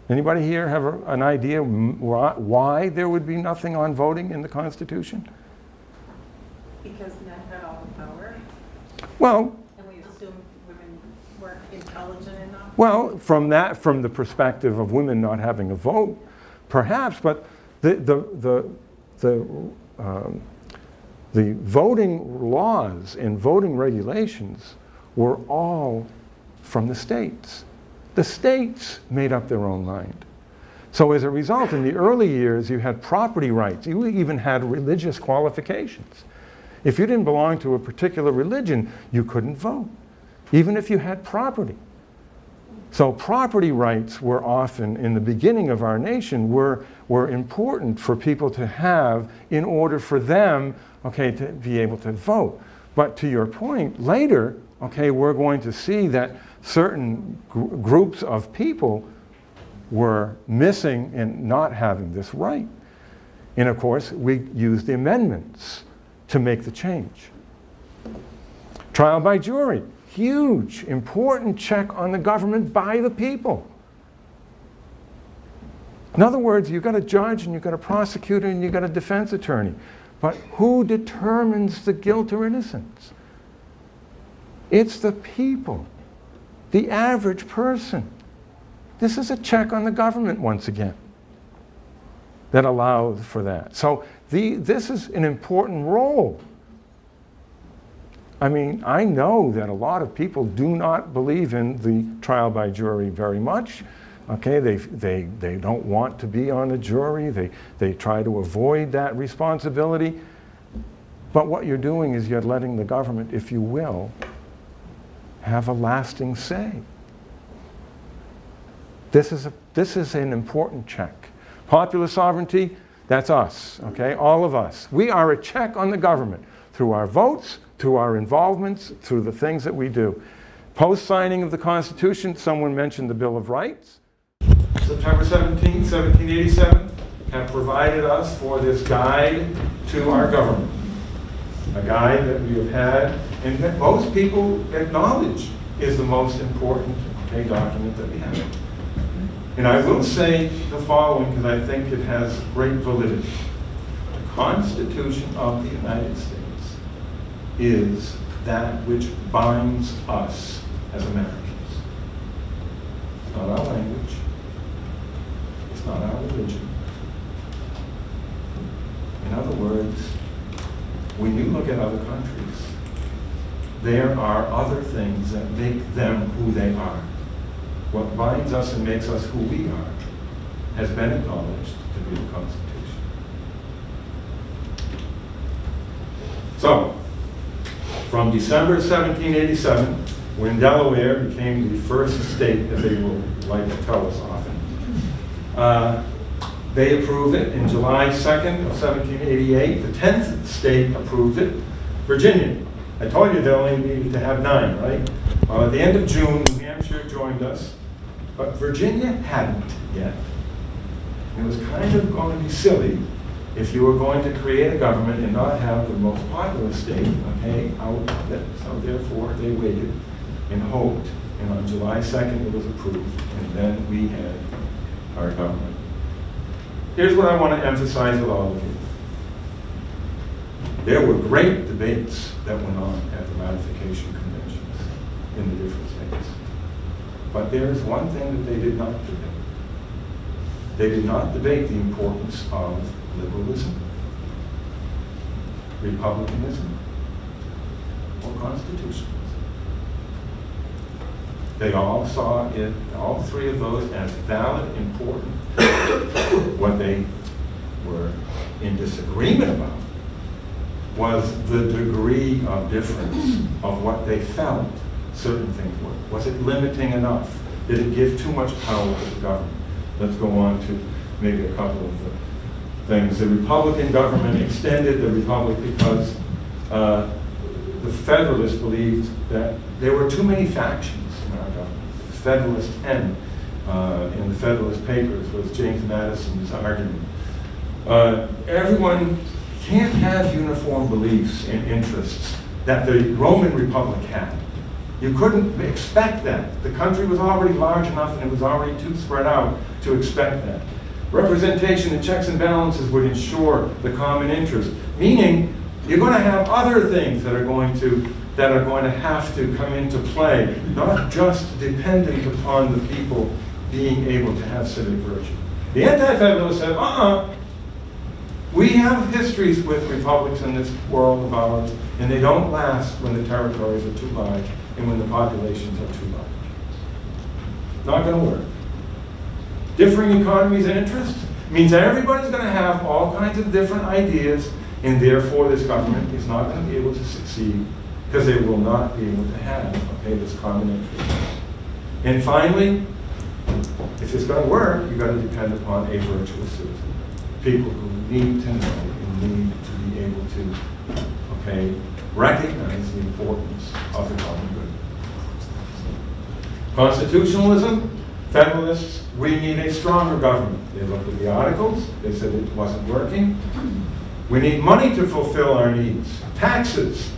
Anybody here have an idea why there would be nothing on voting in the Constitution? Because men had all the power, Well, and we assume women weren't intelligent enough. well, from the perspective of women not having a vote, perhaps, but the voting laws and voting regulations were all from the states. The states made up their own mind. So as a result, in the early years, you had property rights. You even had religious qualifications. If you didn't belong to a particular religion, you couldn't vote, even if you had property. So property rights were often, in the beginning of our nation, were important for people to have in order for them, to be able to vote. But to your point, later, we're going to see that certain groups of people were missing and not having this right. And of course, we used the amendments to make the change. Trial by jury. Huge, important check on the government by the people. In other words, you've got a judge and you've got a prosecutor and you've got a defense attorney. But who determines the guilt or innocence? It's the people, the average person. This is a check on the government once again that allows for that. So this is an important role. I mean, I know that a lot of people do not believe in the trial by jury very much. They don't want to be on a jury. They try to avoid that responsibility. But what you're doing is you're letting the government, if you will, have a lasting say. This is an important check. Popular sovereignty, that's us, all of us. We are a check on the government through our votes, through our involvements, through the things that we do. Post-signing of the Constitution, someone mentioned the Bill of Rights. September 17, 1787, have provided us for this guide to our government. A guide that we have had, and that most people acknowledge is the most important document that we have. And I will say the following, because I think it has great validity. The Constitution of the United States is that which binds us as Americans. It's not our language. It's not our religion. In other words, when you look at other countries, there are other things that make them who they are. What binds us and makes us who we are has been acknowledged to be the Constitution. So, from December 1787, when Delaware became the first state, as they will like to tell us often, they approved it. In July 2nd of 1788, the 10th state approved it. Virginia. I told you they only needed to have 9, right? At the end of June, New Hampshire joined us, but Virginia hadn't yet. It was kind of going to be silly if you were going to create a government and not have the most populous state, out of it. So therefore, they waited and hoped And on July 2nd, it was approved, and then we had our government. Here's what I want to emphasize with all of you. There were great debates that went on at the ratification conventions in the different states. But there is one thing that they did not debate. They did not debate the importance of liberalism, republicanism, or constitutionalism. They all saw it, all three of those, as valid, important. What they were in disagreement about was the degree of difference of what they felt certain things were. Was it limiting enough? Did it give too much power to the government? Let's go on to maybe a couple of the things. The Republican government extended the republic because the Federalists believed that there were too many factions in our government. Federalist 10 in the Federalist Papers was James Madison's argument. Everyone can't have uniform beliefs and interests that the Roman Republic had. You couldn't expect that. The country was already large enough and it was already too spread out to expect that. Representation and checks and balances would ensure the common interest, meaning you're going to have other things that are going to have to come into play, not just dependent upon the people being able to have civic virtue. The Anti-Federalists said, we have histories with republics in this world of ours, and they don't last when the territories are too large and when the populations are too large. Not going to work. Differing economies and interests means that everybody's going to have all kinds of different ideas, and therefore this government is not going to be able to succeed because they will not be able to have this common interest. And finally, if it's going to work, you've got to depend upon a virtuous citizen. People who need to know and need to be able to recognize the importance of the common good. Constitutionalism, Federalists, we need a stronger government. They looked at the articles, they said it wasn't working. We need money to fulfill our needs. Taxes,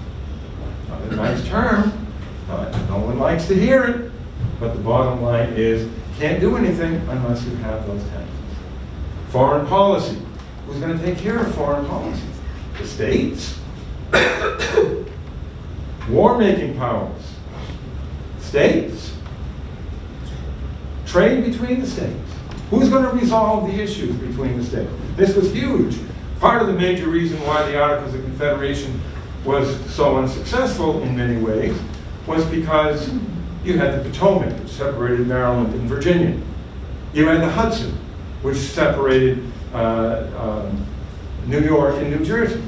not a nice term, no one likes to hear it, but the bottom line is, can't do anything unless you have those taxes. Foreign policy, who's going to take care of foreign policy? The states? War-making powers? States? Trade between the states? Who's going to resolve the issues between the states? This was huge. Part of the major reason why the Articles of Confederation was so unsuccessful in many ways was because you had the Potomac, which separated Maryland and Virginia. You had the Hudson, which separated New York and New Jersey.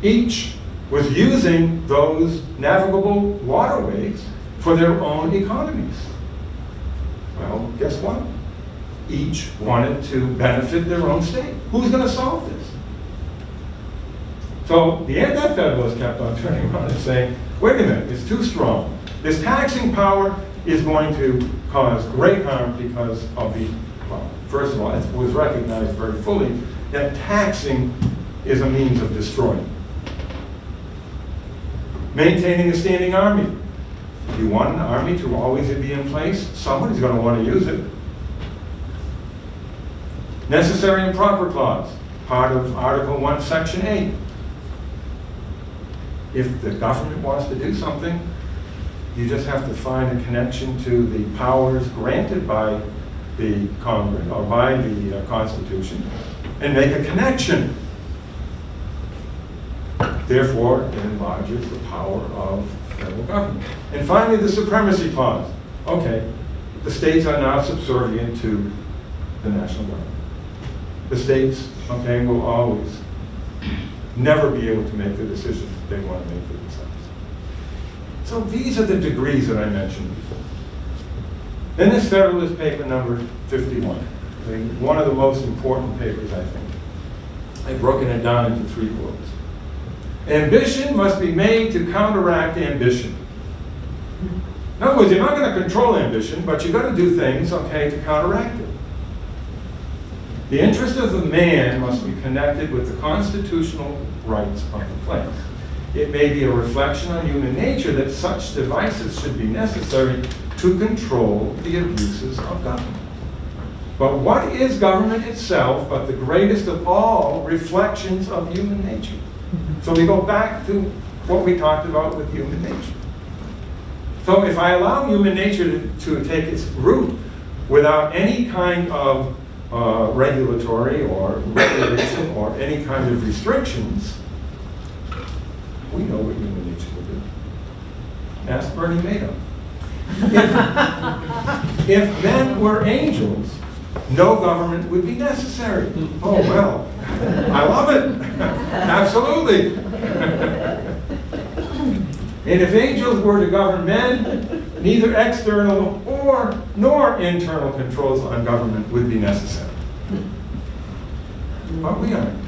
Each was using those navigable waterways for their own economies. Well, guess what? Each wanted to benefit their own state. Who's going to solve this? So the Anti-Federalists kept on turning around and saying, wait a minute, it's too strong. This taxing power is going to cause great harm because of the, well, first of all, it was recognized very fully that taxing is a means of destroying. Maintaining a standing army. If you want an army to always be in place, somebody's going to want to use it. Necessary and proper clause, part of Article 1, Section 8. If the government wants to do something, you just have to find a connection to the powers granted by the Congress or by the Constitution and make a connection. Therefore, it enlarges the power of federal government. And finally, the supremacy clause. Okay, the states are now subservient to the national government. The states, will always never be able to make the decisions that they want to make for themselves. So these are the degrees that I mentioned before. Then this Federalist Paper number 51, one of the most important papers, I think. I've broken it down into 3 quotes. Ambition must be made to counteract ambition. In other words, you're not going to control ambition, but you've got to do things, to counteract it. The interest of the man must be connected with the constitutional rights of the place. It may be a reflection on human nature that such devices should be necessary, to control the abuses of government. But what is government itself but the greatest of all reflections of human nature? So we go back to what we talked about with human nature. So if I allow human nature to take its root without any kind of regulatory or regulation or any kind of restrictions, we know what human nature will do. Ask Bernie Madoff. If men were angels, no government would be necessary. Oh, well, I love it. Absolutely. And if angels were to govern men, neither external nor internal controls on government would be necessary. But we aren't.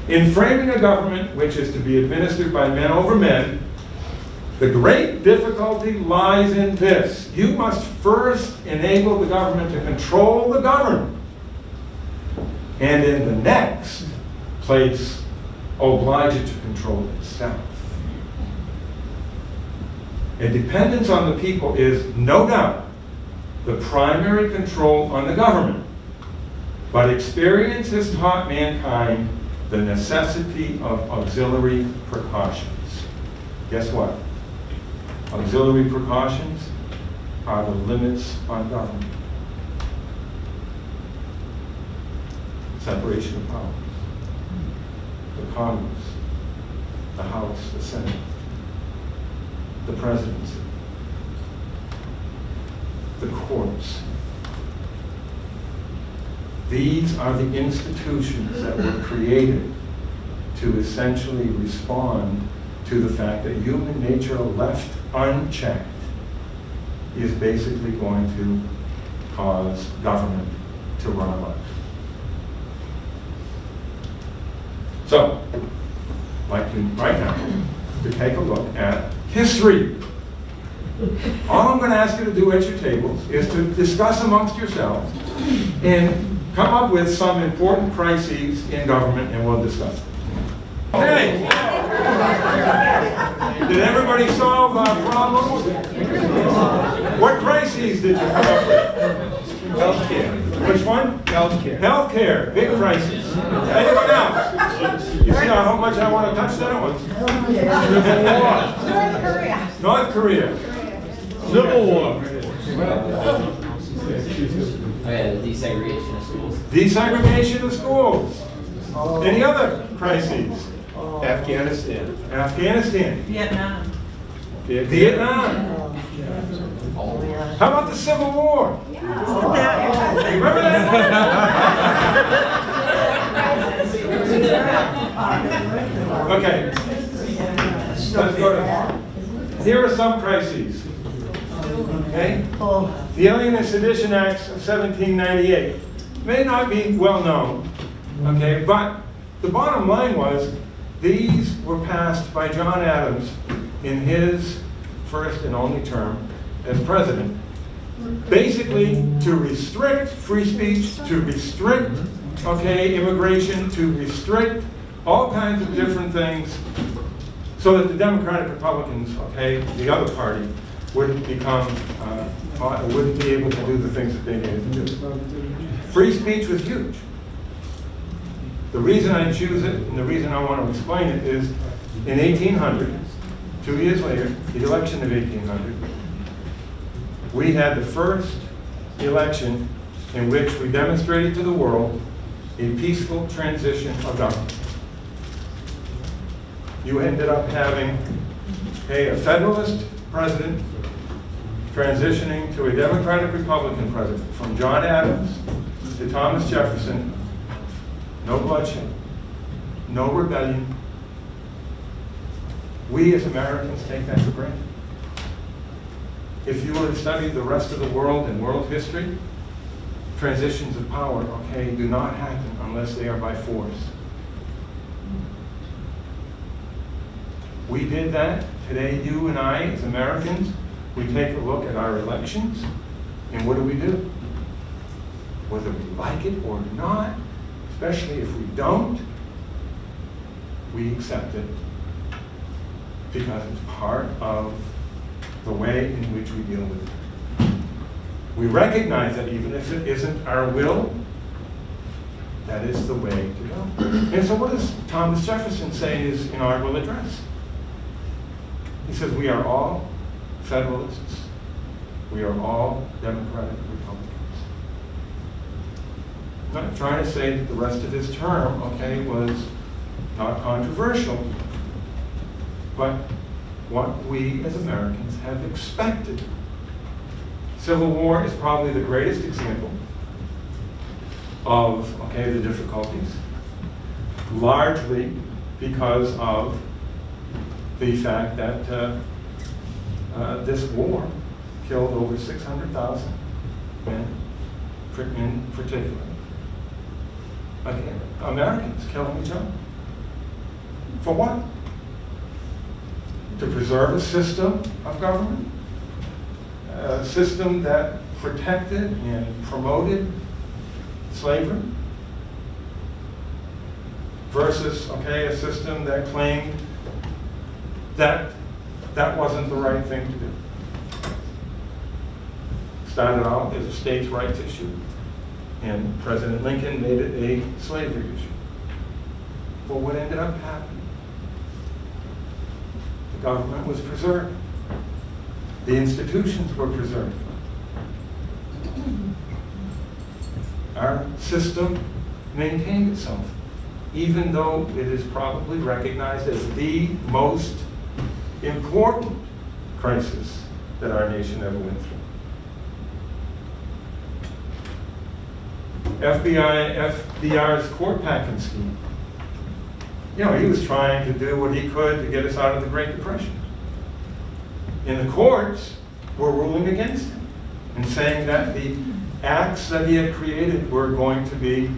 In framing a government which is to be administered by men over men, the great difficulty lies in this. You must first enable the government to control the governed, and in the next place, oblige it to control itself. A dependence on the people is, no doubt, the primary control on the government. But experience has taught mankind the necessity of auxiliary precautions. Guess what? Auxiliary precautions are the limits on government. Separation of powers. The Congress, the House, the Senate, the presidency, the courts. These are the institutions that were created to essentially respond to the fact that human nature left unchecked is basically going to cause government to run amok. So, I'd like to, right now, to take a look at history. All I'm going to ask you to do at your tables is to discuss amongst yourselves and come up with some important crises in government, and we'll discuss them. Okay. Did everybody solve our problems? What crises did you come up with? Healthcare. Which one? Healthcare. Healthcare, big crisis. Anyone else? You see how much I want to touch that one? North Korea. North Korea. Civil War. Okay, the desegregation of schools. Desegregation of schools. Any other crises? Afghanistan. Afghanistan. Vietnam. Vietnam. How about the Civil War? Remember that? Okay. Let's go to. Here are some crises. Okay? The Alien and Sedition Acts of 1798 may not be well known, okay, but the bottom line was these were passed by John Adams in his first and only term as president, basically to restrict free speech, to restrict, okay, immigration, to restrict all kinds of different things, so that the Democratic Republicans, okay, the other party, wouldn't become, wouldn't be able to do the things that they needed to do. Free speech was huge. The reason I choose it, and the reason I want to explain it, is in 1800, 2 years later, the election of 1800, we had the first election in which we demonstrated to the world a peaceful transition of government. You ended up having a Federalist president transitioning to a Democratic Republican president, from John Adams to Thomas Jefferson. No bloodshed, no rebellion. We as Americans take that for granted. If you were to study the rest of the world and world history, transitions of power, okay, do not happen unless they are by force. We did that. Today, you and I, as Americans, we take a look at our elections, and what do? Whether we like it or not, especially if we don't, we accept it because it's part of the way in which we deal with it. We recognize that even if it isn't our will, that is the way to go. And so what does Thomas Jefferson say in his inaugural address? He says, we are all Federalists. We are all Democratic Republicans. I'm not trying to say that the rest of his term, okay, was not controversial, but what we as Americans have expected. Civil War is probably the greatest example of, okay, the difficulties, largely because of the fact that this war killed over 600,000 men in particular. Again, Americans killing each other. For what? To preserve a system of government, a system that protected and promoted slavery, versus, okay, a system that claimed that that wasn't the right thing to do. Started out as a states' rights issue, and President Lincoln made it a slavery issue. But what ended up happening? The government was preserved. The institutions were preserved. Our system maintained itself, even though it is probably recognized as the most important crisis that our nation ever went through. FDR's court packing scheme. You know, he was trying to do what he could to get us out of the Great Depression. And the courts were ruling against him and saying that the acts that he had created were going to be,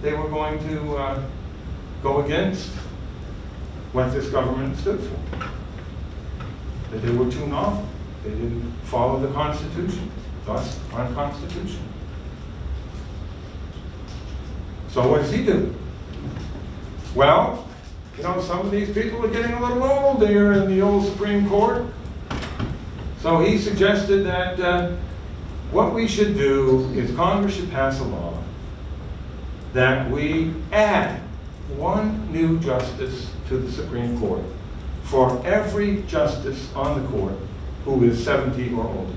they were going to go against what this government stood for. That they were too novel. They didn't follow the Constitution, thus unconstitutional. So what does he do? Well, you know, some of these people are getting a little old there in the old Supreme Court. So he suggested that what we should do is Congress should pass a law that we add one new justice to the Supreme Court for every justice on the court who is 70 or older.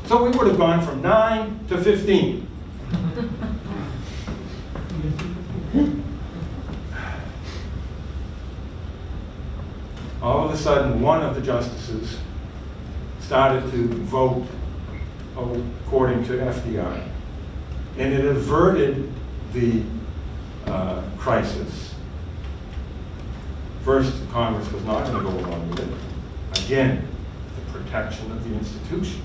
So we would have gone from 9 to 15. All of a sudden, one of the justices started to vote according to FDR, and it averted the crisis. First, Congress was not going to go along with it. Again, the protection of the institution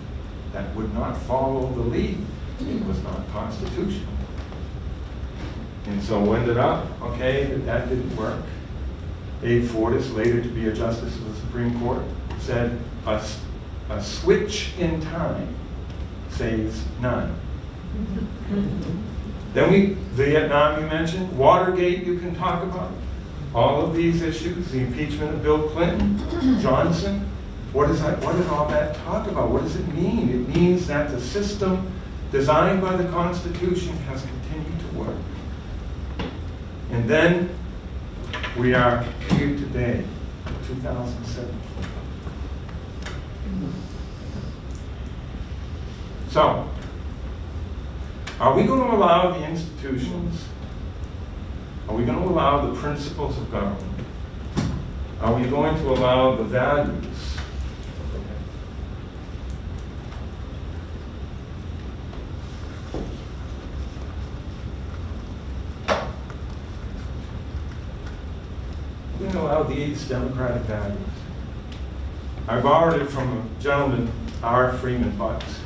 that would not follow the lead. It was not constitutional. And so ended up, okay, that didn't work. Abe Fortas, later to be a justice of the Supreme Court, said a switch in time saves none. Then Vietnam you mentioned, Watergate you can talk about. All of these issues, the impeachment of Bill Clinton, Johnson, what does all that talk about? What does it mean? It means that the system designed by the Constitution has continued to work. And then we are here today, 2017. So, are we going to allow the institutions? Are we going to allow the principles of government? Are we going to allow the values? We're going to allow these democratic values. I borrowed it from a gentleman, R. Freeman Butts.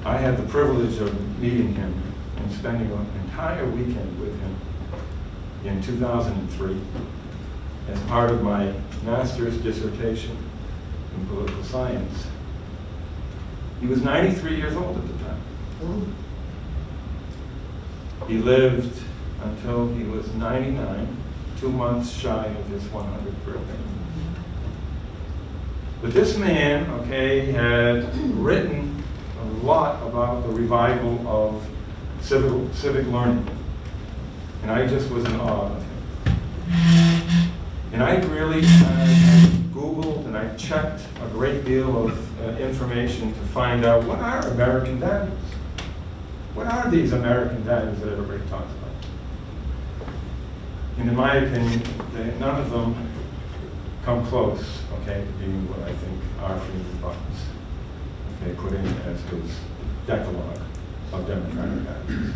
I had the privilege of meeting him and spending an entire weekend with him in 2003 as part of my master's dissertation in political science. He was 93 years old at the time. He lived until he was 99, 2 months shy of his 100th birthday. But this man, okay, had written a lot about the revival of civic learning. And I just was in awe of him. And I really Googled and I checked a great deal of information to find out what are American values? What are these American values that everybody talks about? And in my opinion, none of them come close, okay, to being what I think are Freeman Buttons, okay, put in as his decalogue of democratic values.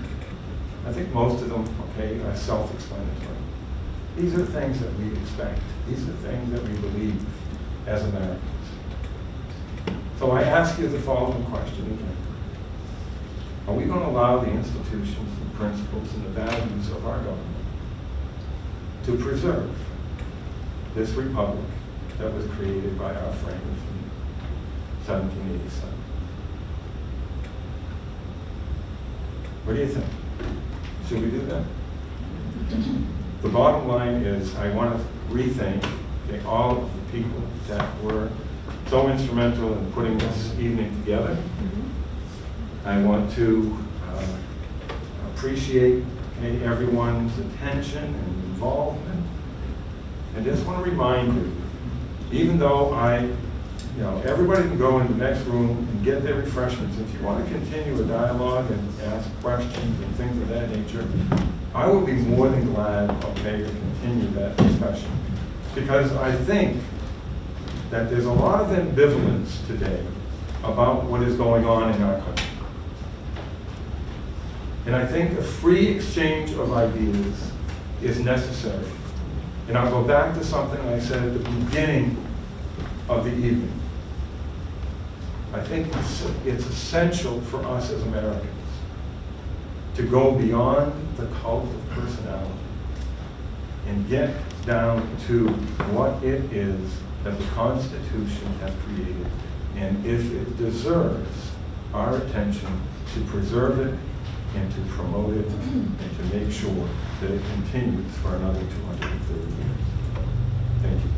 I think most of them, okay, are self-explanatory. These are things that we expect. These are things that we believe as Americans. So I ask you the following question again. Are we going to allow the institutions, the principles, and the values of our government to preserve this republic that was created by our framers in 1787? What do you think? Should we do that? The bottom line is I want to rethink, okay, all of the people that were so instrumental in putting this evening together. I want to appreciate, okay, everyone's attention and involvement. I just want to remind you, even though everybody can go in the next room and get their refreshments. If you want to continue a dialogue and ask questions and things of that nature, I will be more than glad, okay, to continue that discussion. Because I think that there's a lot of ambivalence today about what is going on in our country. And I think a free exchange of ideas is necessary. And I'll go back to something I said at the beginning of the evening. I think it's essential for us as Americans to go beyond the cult of personality and get down to what it is that the Constitution has created, and if it deserves our attention, to preserve it and to promote it and to make sure that it continues for another 230 years. Thank you.